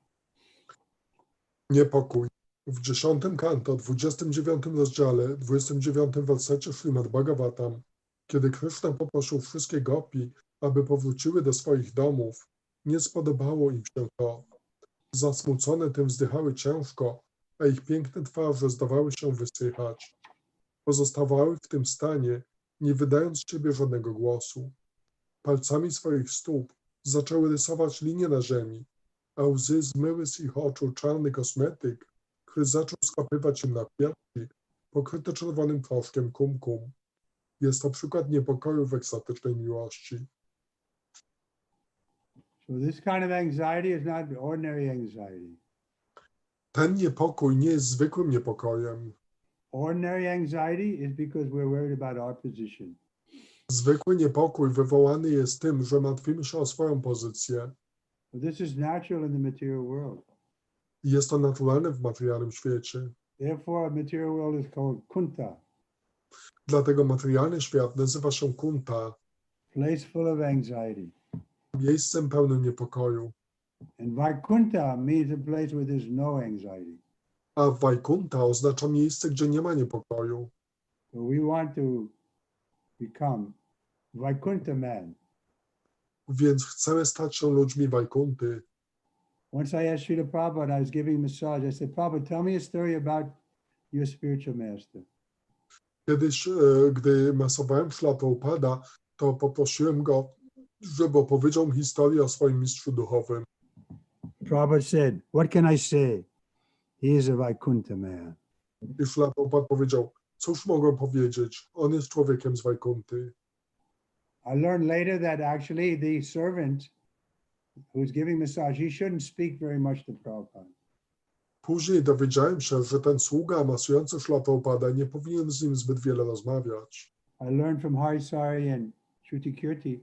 B: Niepokój. W 10 kanto, 29 rozdziale, 29 wersecie Śrimad Bhagavatam, kiedy Kryszna poprosił wszystkie gopi, aby powróciły do swoich domów, nie spodobało im się to. Zasmucone tym wzdychały ciężko, a ich piękne twarze zdawały się wysychać. Pozostawały w tym stanie, nie wydając z siebie żadnego głosu. Palcami swoich stóp zaczęły rysować linie na ziemi, a łzy zmyły z ich oczu czarny kosmetyk, który zaczął skapywać im na piersi, pokryte czerwonym proszkiem kumkum. Jest to przykład niepokoju w ekstatycznej miłości.
A: So this kind of anxiety is not ordinary anxiety.
B: Ten niepokój nie jest zwykłym niepokojem.
A: Ordinary anxiety is because we're worried about our position.
B: Zwykły niepokój wywołany jest tym, że martwimy się o swoją pozycję.
A: But this is natural in the material world.
B: Jest to naturalne w materialnym świecie.
A: Therefore, material world is called kunta,
B: Dlatego materialny świat nazywa się kunta,
A: place full of anxiety.
B: miejscem pełnym niepokoju.
A: And Vaikuntha means a place where there's no anxiety.
B: A Vaikunta oznacza miejsce, gdzie nie ma niepokoju.
A: So we want to become Vaikuntha man.
B: Więc chcemy stać się ludźmi Vaikunty.
A: Once I asked Srila Prabhupada, I was giving massage. I said, Prabhupada, tell me a story about your spiritual master.
B: Kiedyś, gdy masowałem Śrila Prabhupada, to poprosiłem go, żeby opowiedział mi historię o swoim mistrzu duchowym.
A: Prabhupada said, what can I say? He is a Vaikuntha man.
B: I Śrila Prabhupada powiedział, cóż mogę powiedzieć? On jest człowiekiem z Vaikunty.
A: I learned later that actually the servant who's giving massage, he shouldn't speak very much to Prabhupada.
B: Później dowiedziałem się, że ten sługa masujący Śrila Prabhupada nie powinien z nim zbyt wiele rozmawiać.
A: I learned from Harisari and Shruti Kirti,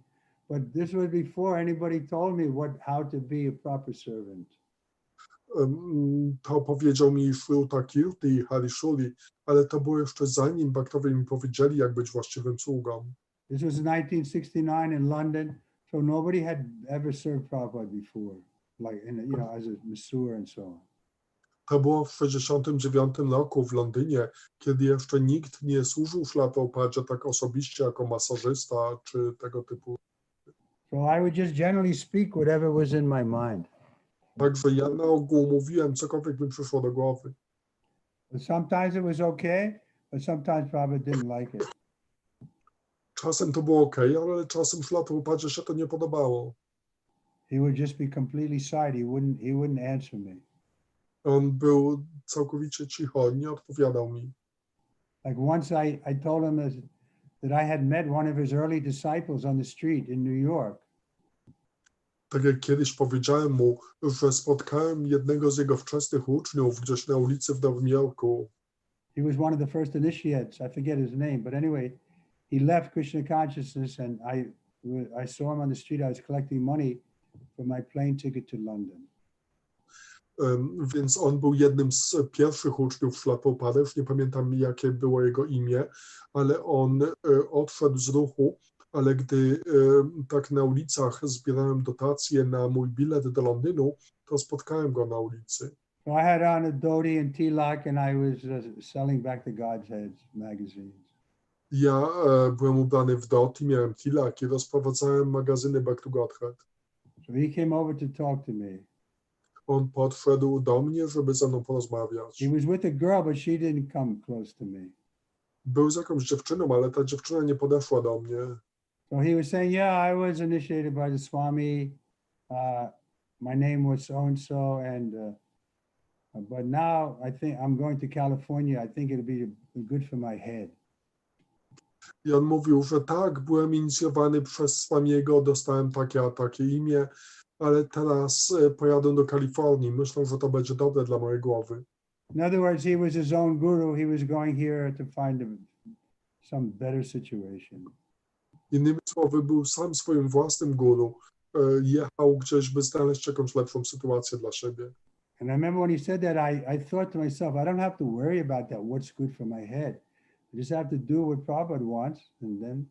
A: but this was before anybody told me how to be a proper servant.
B: To powiedział mi Shruta Kirti i Harishuri, ale to było jeszcze zanim Bhaktowie mi powiedzieli, jak być właściwym sługą.
A: This was in 1969 in London, so nobody had ever served Prabhupada before, like as a masseur and so on.
B: To było w 1969 roku w Londynie, kiedy jeszcze nikt nie służył Śrila Prabhupadzie tak osobiście jako masażysta czy tego typu.
A: So I would just generally speak whatever was in my mind.
B: Także ja na ogół mówiłem cokolwiek mi przyszło do głowy.
A: But sometimes it was okay, but sometimes Prabhupada didn't like it.
B: Czasem to było okej, ale czasem Śrila Prabhupadzie się to nie podobało.
A: he would just be completely silent. He wouldn't answer me.
B: On był całkowicie cicho, nie odpowiadał mi.
A: Like once I told him that I had met one of his early disciples on the street in New York.
B: Tak jak kiedyś powiedziałem mu, że spotkałem jednego z jego wczesnych uczniów gdzieś na ulicy w Nowym Jorku.
A: He was one of the first initiates. I forget his name, but anyway, he left Krishna consciousness, and I saw him on the street. I was collecting money for my plane ticket to London.
B: Więc on był jednym z pierwszych uczniów Szlaprapady, już nie pamiętam jakie było jego imię, ale on odszedł z ruchu, ale gdy tak na ulicach zbierałem dotacje na mój bilet do Londynu, to spotkałem go na ulicy.
A: So I had on a dhoti and tilak, and I was selling Back to God's Heads magazines.
B: Ja byłem ubrany w dhoti, miałem tilak i rozprowadzałem magazyny Back to Godhead.
A: So he came over to talk to me.
B: On podszedł do mnie, żeby ze mną porozmawiać.
A: He was with a girl, but she didn't come close to me.
B: Był z jakąś dziewczyną, ale ta dziewczyna nie podeszła do mnie.
A: So he was saying, yeah, I was initiated by the Swami. My name was so-and-so, but now I think I'm going to California. I think it'll be good for my head.
B: I on mówił, że tak, byłem inicjowany przez Swamiego, dostałem takie a takie imię, ale teraz pojadę do Kalifornii. Myślę, że to będzie dobre dla mojej głowy.
A: In other words, he was his own guru. He was going here to find some better situation.
B: Innymi słowy, był sam swoim własnym guru. Jechał gdzieś, by znaleźć jakąś lepszą sytuację dla siebie.
A: And I remember when he said that, I thought to myself, I don't have to worry about that, what's good for my head. I just have to do what Prabhupada wants, and then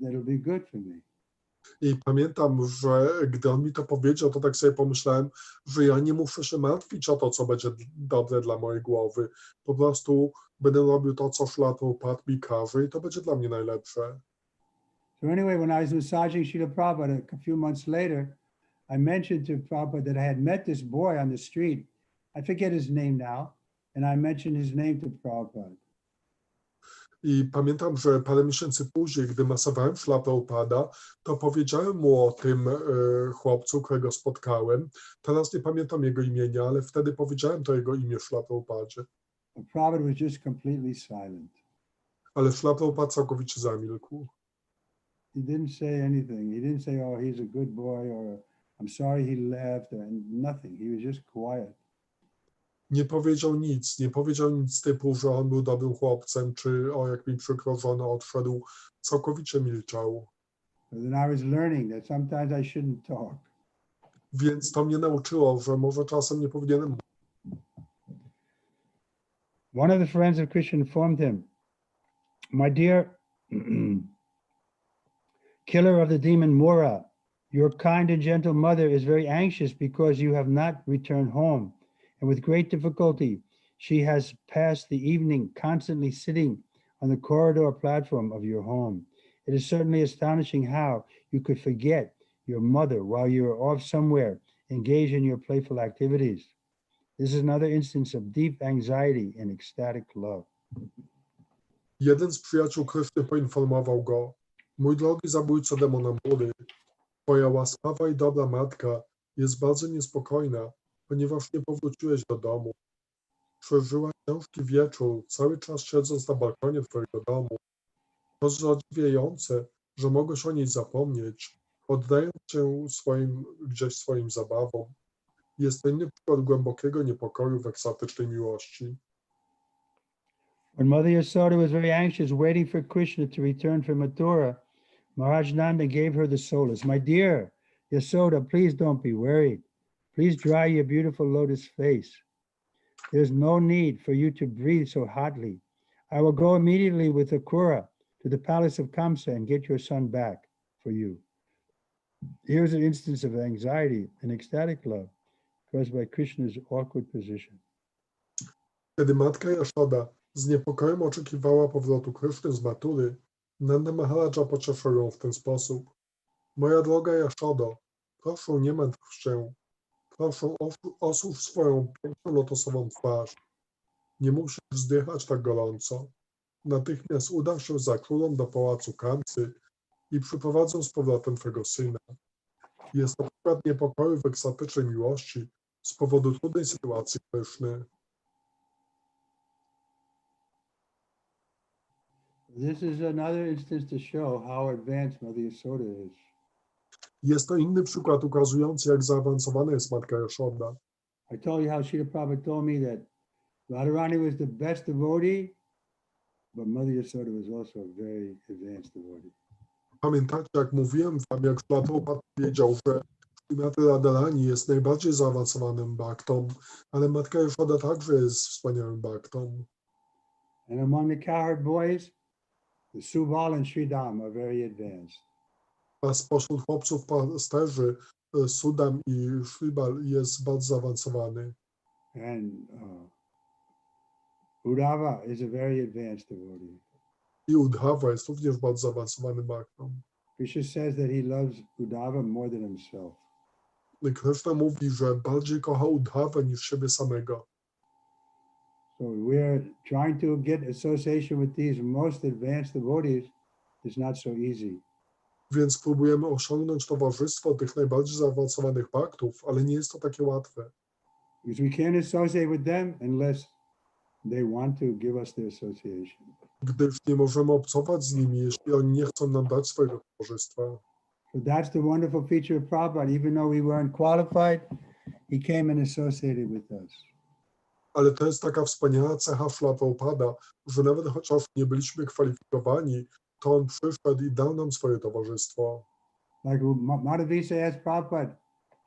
A: that'll be good for me.
B: I pamiętam, że gdy on mi to powiedział, to tak sobie pomyślałem, że ja nie muszę się martwić o to, co będzie dobre dla mojej głowy. Po prostu będę robił to, co Szlaprapad mi każe i to będzie dla mnie najlepsze.
A: So anyway, when I was massaging Srila Prabhupada a few months later, I mentioned to Prabhupada that I had met this boy on the street. I forget his name now, and I mentioned his name to Prabhupada.
B: I pamiętam, że parę miesięcy później, gdy masowałem Szlaprapada, to powiedziałem mu o tym chłopcu, którego spotkałem. Teraz nie pamiętam jego imienia, ale wtedy powiedziałem to jego imię Szlaprapadzie.
A: Prabhupada was just completely silent.
B: Ale Szlaprapad całkowicie zamilkł.
A: He didn't say anything. He didn't say, oh, he's a good boy, or I'm sorry he left, or nothing. He was just quiet.
B: Nie powiedział nic typu, że on był dobrym chłopcem, czy o jak mi przykro, że on odszedł. Całkowicie milczał.
A: But then I was learning that sometimes I shouldn't talk.
B: Więc to mnie nauczyło, że może czasem nie powinienem.
A: One of the friends of Krishna informed him, my dear killer of the demon Mura, your kind and gentle mother is very anxious because you have not returned home. And with great difficulty, she has passed the evening constantly sitting on the corridor platform of your home. It is certainly astonishing how you could forget your mother while you are off somewhere, engaged in your playful activities. This is another instance of deep anxiety and ecstatic love.
B: Jeden z przyjaciół Krsny poinformował go: mój drogi zabójco demona Mury, twoja łaskawa i dobra matka jest bardzo niespokojna, ponieważ nie powróciłeś do domu. Przeżyła ciężki wieczór, cały czas siedząc na balkonie twojego domu. To zadziwiające, że mogłeś o niej zapomnieć, oddając się gdzieś swoim zabawom. Jest to inny przykład głębokiego niepokoju w ekstatycznej miłości.
A: When Mother Yasoda was very anxious, waiting for Krishna to return from Mathura, Maharaj Nanda gave her the solace. My dear Yasoda, please don't be worried. Please dry your beautiful lotus face. There's no need for you to breathe so hotly. I will go immediately with Akura to the palace of Kamsa and get your son back for you. Here's an instance of anxiety and ecstatic love caused by Krishna's awkward position.
B: Kiedy matka Jaszoda z niepokojem oczekiwała powrotu Kryszny z Matury, Nanda Maharaja pocieszył ją w ten sposób. Moja droga Jaszodo, proszę nie martw się. Proszę osusz swoją piękną lotosową twarz. Nie musisz wzdychać tak gorąco. Natychmiast udasz się za królą do pałacu Kamsy i przyprowadzę z powrotem twego syna. Jest to przykład niepokoju w ekstatycznej miłości z powodu trudnej sytuacji Kryszny.
A: This is another instance to show how advanced Mother Yasoda is.
B: Jest to inny przykład ukazujący, jak zaawansowana jest Matka Jaszoda.
A: I told you how Srila Prabhupada told me that Radharani was the best devotee, but Mother Yasoda was also a very advanced devotee.
B: Pamiętacie, jak mówiłem wam, jak Prabhupada powiedział, że Śrimati Radharani jest najbardziej zaawansowanym baktą, ale Matka Jaszoda także jest wspaniałym baktą.
A: And among the cowherd boys, the Subal and Sridham are very advanced.
B: A spośród chłopców pasterzy Sudam i Shribal jest bardzo zaawansowany.
A: And Uddhava is a very advanced devotee.
B: I Uddhava jest również bardzo zaawansowanym baktą.
A: Krishna says that he loves Uddhava more than himself.
B: Kryszna mówi, że bardziej kocha Uddhavę niż siebie samego.
A: So we're trying to get association with these most advanced devotees. It's not so easy.
B: Więc próbujemy osiągnąć towarzystwo tych najbardziej zaawansowanych baktów, ale nie jest to takie łatwe.
A: Because we can't associate with them unless they want to give us their association.
B: Gdyż nie możemy obcować z nimi, jeśli oni nie chcą nam dać swojego towarzystwa.
A: So that's the wonderful feature of Prabhupada. Even though we weren't qualified, he came and associated with us.
B: Ale to jest taka wspaniała cecha Prabhupada, że nawet chociaż nie byliśmy kwalifikowani, to on przyszedł i dał nam swoje towarzystwo.
A: Like Madhavisa asked Prabhupada,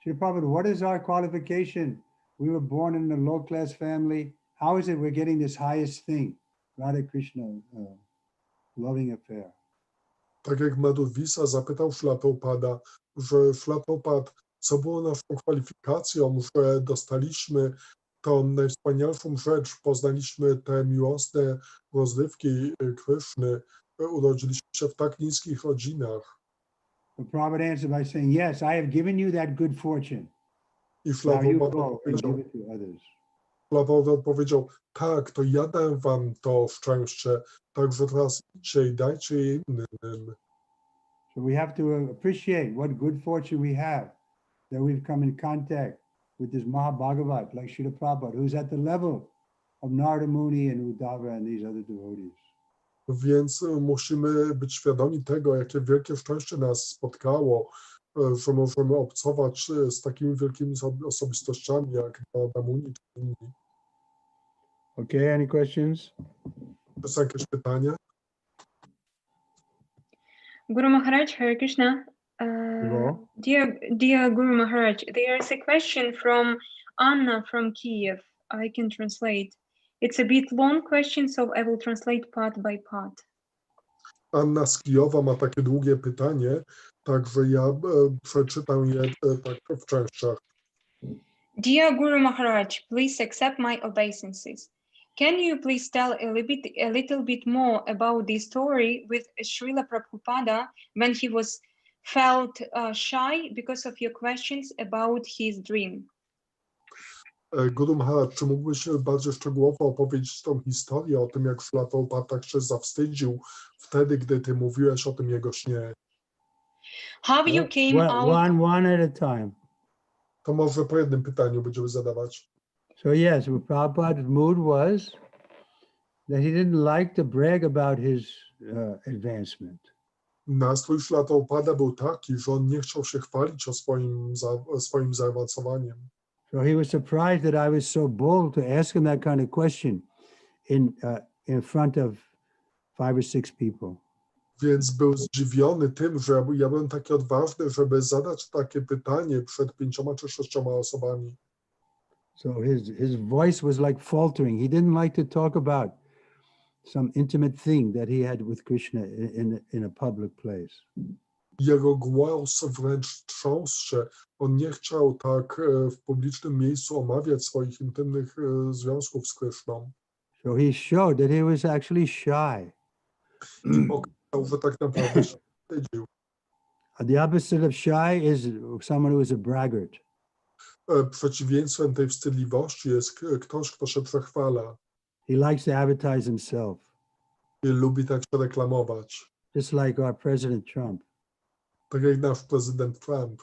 A: Srila Prabhupada, what is our qualification? We were born in a low-class family. How is it we're getting this highest thing? Radha Krishna loving affair.
B: Tak jak Madhuvisa zapytał Prabhupada, że Prabhupada, co było naszą kwalifikacją, że dostaliśmy tą najwspanialszą rzecz, poznaliśmy te miłosne rozrywki Kryszny, urodziliśmy się w tak niskich rodzinach.
A: The Prabhupada answered by saying, yes, I have given you that good fortune.
B: I
A: Now you
B: Prabhupada
A: go and give it to others.
B: powiedział, tak, to ja dam wam to szczęście, także teraz idźcie i dajcie je innym.
A: So we have to appreciate what good fortune we have, that we've come in contact with this Mahabhagavat, like Srila Prabhupada, who's at the level of Narada Muni and Uddhava and these other devotees.
B: Więc musimy być świadomi tego, jakie wielkie szczęście nas spotkało, że możemy obcować z takimi wielkimi osobistościami jak Narada Muni czy inni.
A: Okay, any questions?
B: To są jakieś pytania?
D: Guru Maharaj, Hare Krishna.
A: Hello.
D: Dear Guru Maharaj, there is a question from Anna from Kiev. I can translate. It's a bit long question, so I will translate part by part.
B: Anna z Kijowa ma takie długie pytanie, także ja przeczytam je tak w częściach.
D: Dear Guru Maharaj, please accept my obeisances. Can you please tell a little bit more about the story with Srila Prabhupada when he was felt shy because of your questions about his dream?
B: Guru Maharaj, czy mógłbyś bardziej szczegółowo opowiedzieć tą historię o tym, jak Prabhupada tak się zawstydził wtedy, gdy ty mówiłeś o tym jego śnie?
D: How you came out?
A: One at a time.
B: To może po jednym pytaniu będziemy zadawać.
A: So yes, what Prabhupada's mood was that he didn't like to brag about his advancement.
B: Nastrój Prabhupada był taki, że on nie chciał się chwalić o swoim zaawansowaniem.
A: So he was surprised that I was so bold to ask him that kind of question in front of 5 or 6 people.
B: Więc był zdziwiony tym, że ja byłem taki odważny, żeby zadać takie pytanie przed 5 czy 6 osobami.
A: So his voice was like faltering. He didn't like to talk about some intimate thing that he had with Krishna in a public place.
B: Jego głos wręcz trząsł się. On nie chciał tak w publicznym miejscu omawiać swoich intymnych związków z Kryszną.
A: So he showed that he was actually shy.
B: I pokazał, że tak naprawdę się wstydził.
A: The opposite of shy is someone who is a braggart.
B: Przeciwieństwem tej wstydliwości jest ktoś, kto się przechwala.
A: He likes to advertise himself.
B: I lubi tak się reklamować.
A: Just like our President Trump.
B: Tak jak nasz prezydent Trump.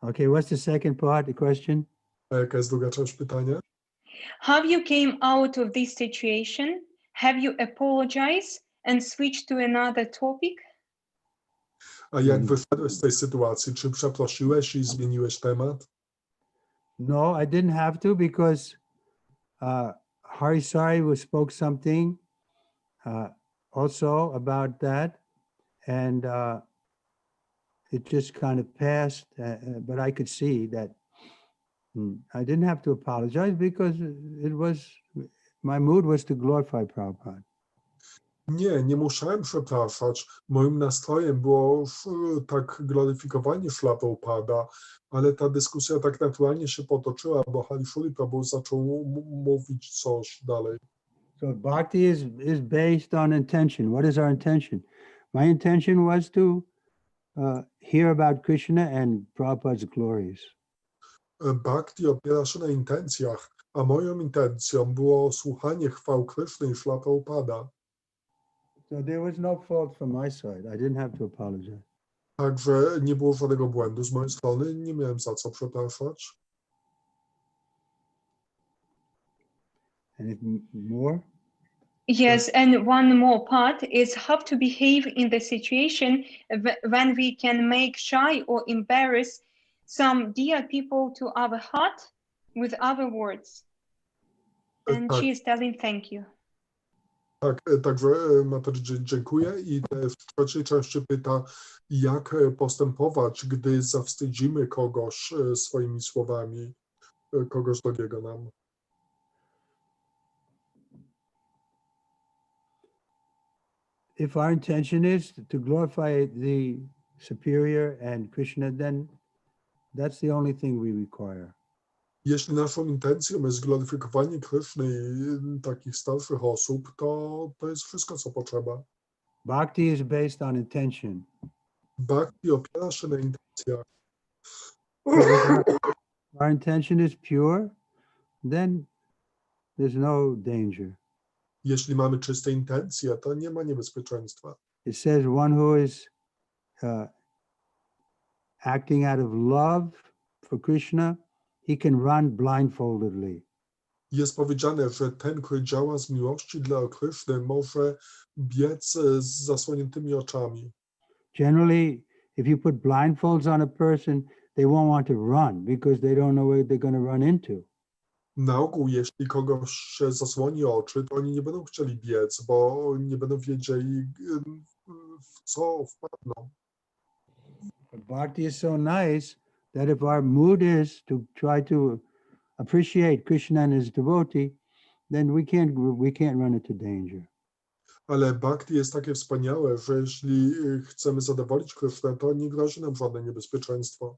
A: Okay, what's the second part, the question?
B: A jaka jest druga część pytania?
D: Have you came out of this situation? Have you apologized and switched to another topic?
B: A jak wyszedłeś z tej sytuacji? Czy przeprosiłeś i zmieniłeś temat?
A: No, I didn't have to because Hari Sari spoke something also about that, and it just kind of passed, but I could see that I didn't have to apologize because my mood was to glorify Prabhupada.
B: Nie musiałem przepraszać. Moim nastrojem było tak gloryfikowanie Śrila Prabhupada, ale ta dyskusja tak naturalnie się potoczyła, bo Harishuli Prabhu zaczął mówić coś dalej.
A: So bhakti is based on intention. What is our intention? My intention was to hear about Krishna and Prabhupada's glories.
B: Bhakti opiera się na intencjach, a moją intencją było słuchanie chwał Kryszny i Śrila Prabhupada.
A: So there was no fault from my side. I didn't have to apologize.
B: Także nie było żadnego błędu z mojej strony, nie miałem za co przepraszać.
A: And if more?
D: Yes, and one more part is how to behave in the situation when we can make shy or embarrass some dear people to our heart with our words. And
B: Tak.
D: she is telling thank you.
B: Tak, także Mataji dziękuję i w trzeciej części pyta, jak postępować, gdy zawstydzimy kogoś swoimi słowami, kogoś drogiego nam.
A: If our intention is to glorify the superior and Krishna, then that's the only thing we require.
B: Jeśli naszą intencją jest gloryfikowanie Kryszny i takich starszych osób, to jest wszystko, co potrzeba.
A: Bhakti is based on intention.
B: Bhakti opiera się na intencjach.
A: Our intention is pure, then there's no danger.
B: Jeśli mamy czyste intencje, to nie ma niebezpieczeństwa.
A: It says one who is acting out of love for Krishna, he can run blindfoldedly.
B: Jest powiedziane, że ten, który działa z miłości dla Kryszny, może biec z zasłoniętymi oczami.
A: Generally, if you put blindfolds on a person, they won't want to run because they don't know where they're going to run into.
B: Na ogół, jeśli kogoś się zasłoni oczy, to oni nie będą chcieli biec, bo nie będą wiedzieli, w co wpadną.
A: But bhakti is so nice that if our mood is to try to appreciate Krishna and his devotee, then we can't run into danger.
B: Ale bhakti jest takie wspaniałe, że jeśli chcemy zadowolić Krishnę, to nie grozi nam żadne niebezpieczeństwo.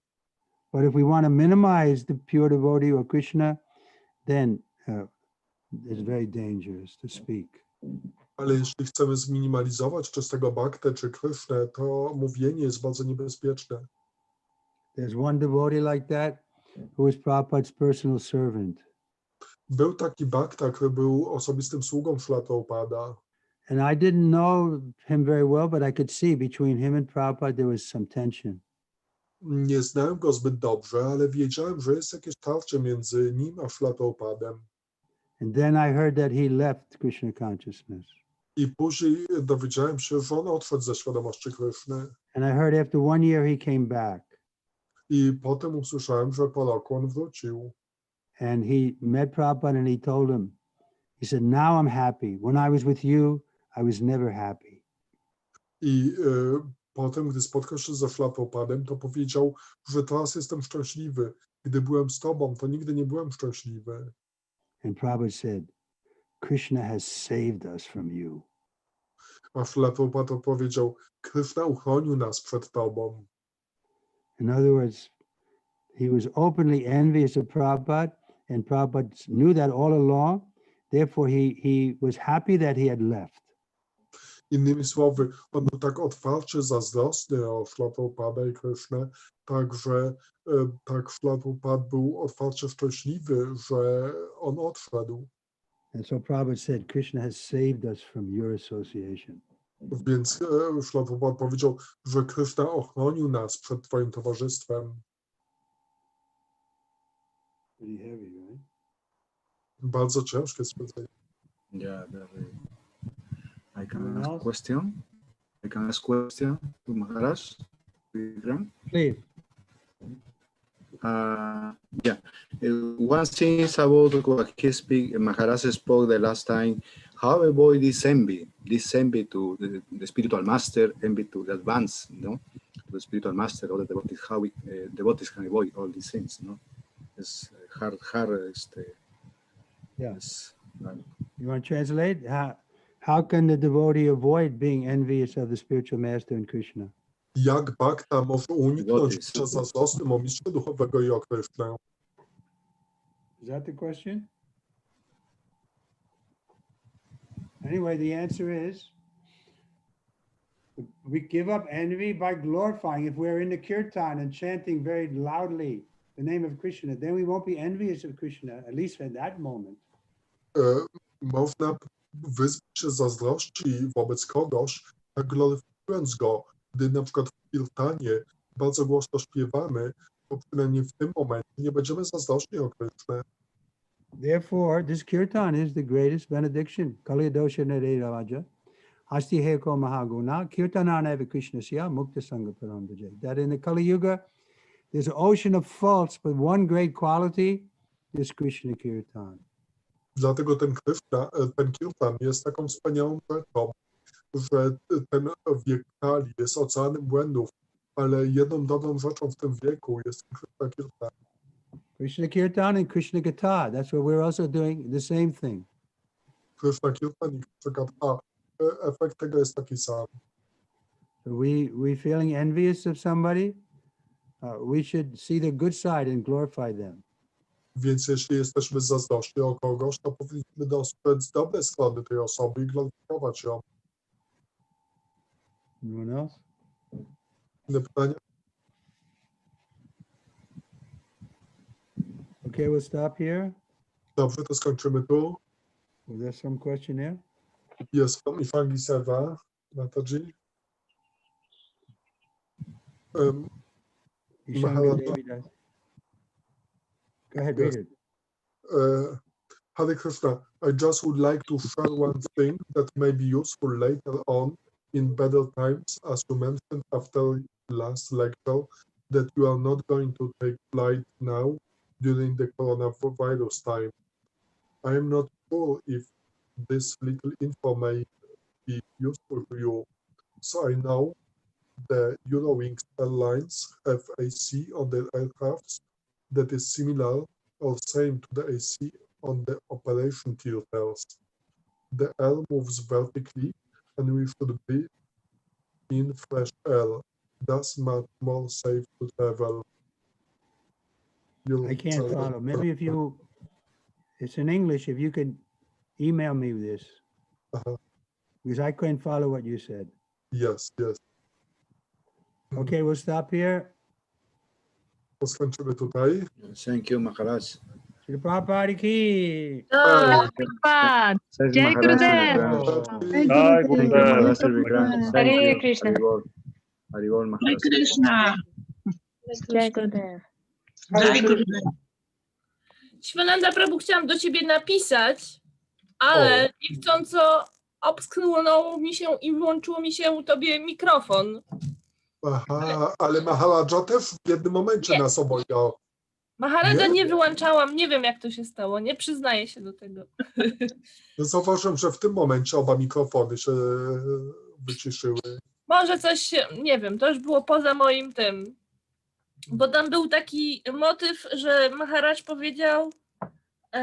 A: But if we want to minimize the pure devotee or Krishna, then it's very dangerous to speak.
B: Ale jeśli chcemy zminimalizować czystego bhaktę czy Krishnę, to mówienie jest bardzo niebezpieczne.
A: There's one devotee like that who is Prabhupada's personal servant.
B: Był taki bhakta, który był osobistym sługą Śrila Prabhupada.
A: And I didn't know him very well, but I could see between him and Prabhupada there was some tension.
B: Nie znałem go zbyt dobrze, ale wiedziałem, że jest jakieś tarcie między nim a Śrila Prabhupadem.
A: And then I heard that he left Krishna consciousness.
B: I później dowiedziałem się, że on odszedł ze świadomości Kryszny.
A: And I heard after 1 year he came back.
B: I potem usłyszałem, że po roku on wrócił.
A: And he met Prabhupada and he told him, he said, now I'm happy. When I was with you, I was never happy.
B: I potem, gdy spotkał się ze Śrila Prabhupadem, to powiedział, że teraz jestem szczęśliwy. Gdy byłem z tobą, to nigdy nie byłem szczęśliwy.
A: And Prabhupada said, Krishna has saved us from you.
B: A Śrila Prabhupada powiedział, Kryszna uchronił nas przed tobą.
A: In other words, he was openly envious of Prabhupada, and Prabhupada knew that all along. Therefore, he was happy that he had left.
B: Innymi słowy, on był tak otwarcie zazdrosny o Śrila Prabhupada i Krysznę, także tak Śrila Prabhupada był otwarcie szczęśliwy, że on odszedł.
A: And so Prabhupada said, Krishna has saved us from your association.
B: Więc Śrila Prabhupada powiedział, że Kryszna ochronił nas przed twoim towarzystwem.
A: Pretty heavy, right?
B: Bardzo ciężkie stwierdzenie.
E: Yeah, very. I can
A: Anyone
E: ask
A: else?
E: question. I can ask question to Maharaj. Vikram.
A: Please.
E: Yeah. One thing is about what Maharaj spoke the last time. How avoid this envy to the spiritual master, envy to the advance, no? The spiritual master or the devotees, how we devotees can avoid all these things, no? It's hard.
A: Yeah.
E: It's,
A: You want to translate? How can the devotee avoid being envious of the spiritual master and Krishna?
B: Jak bhakta może uniknąć
E: Devotees.
B: bycia zazdrosnym o mistrza duchowego i o Krysznę?
A: Is that the question? Anyway, the answer is we give up envy by glorifying. If we're in the kirtan and chanting very loudly the name of Krishna, then we won't be envious of Krishna, at least at that moment.
B: Można wyzbyć się zazdrości wobec kogoś, tak gloryfikując go, gdy na przykład w kirtanie bardzo głośno śpiewamy, to przynajmniej w tym momencie nie będziemy zazdrosni o Krysznę.
A: Therefore, this kirtan is the greatest benediction. Kaliyadosha nare raja. Hasti heko mahaguna. Kirtanana Krishnasya mukta sangha parambaja. That in the Kali Yuga, there's an ocean of faults, but one great quality is Krishna kirtan.
B: Dlatego ten kirtan jest taką wspaniałą rzeczą, że ten wiek Kali jest oceanem błędów, ale jedną dobrą rzeczą w tym wieku jest Krishna kirtan.
A: Krishna kirtan and Krishna Gatha. That's what we're also doing, the same thing.
B: Krishna kirtan i Krishna Gatha. Efekt tego jest taki sam.
A: So we feeling envious of somebody, we should see the good side and glorify them.
B: Więc jeśli jesteśmy zazdrośni o kogoś, to powinniśmy dostrzec dobre strony tej osoby i gloryfikować ją.
A: Anyone else?
B: Inne pytania?
A: Okay, we'll stop here.
B: Dobrze, to skończymy tu.
A: Was there some question there?
B: Jest tam Ifangi Seva, Mataji.
A: Ishanga
B: Maharaja.
A: Devi does. Go ahead, read
B: Yes.
A: it.
B: Hare Krishna, I just would like to share one thing that may be useful later on in better times, as you mentioned after last lecture, that you are not going to take flight now during the coronavirus time. I am not sure if this little info may be useful to you. So I know the Eurowings Airlines have AC on their aircrafts that is similar or same to the AC on the operation theaters. The air moves vertically and we should be in fresh air, thus much more safe to travel.
A: I can't follow. Maybe if you, it's in English, if you could email me this. Because I couldn't follow what you said.
B: Yes.
A: Okay, we'll stop here.
B: To skończymy tutaj.
E: Thank you, Maharaj.
A: Shri Prabhupada ki.
C: Prabhupada.
E: Says
C: Jai
E: Maharaj
C: Gurudev.
E: Vikram.
F: Jai
E: Thank you,
F: Gurudev.
E: Maharaj Vikram. Thank
D: Hare
E: you.
D: Krishna.
E: Haribol. Haribol, Maharaj.
F: Krishna.
C: Jai Gurudev.
F: Jai Gurudev.
C: Śwananda Prabhu, chciałam do ciebie napisać, ale niechcąco obsknął mi się i włączyło mi się tobie mikrofon.
B: Aha, ale Maharaja też w jednym momencie
C: Nie.
B: nas obojał.
C: Maharaja
B: Nie?
C: nie wyłączałam, nie wiem jak to się stało, nie przyznaję się do tego.
B: Zauważyłem, że w tym momencie oba mikrofony się wyciszyły.
C: Może coś się, nie wiem, to już było poza moim tym. Bo tam był taki motyw, że Maharaj powiedział,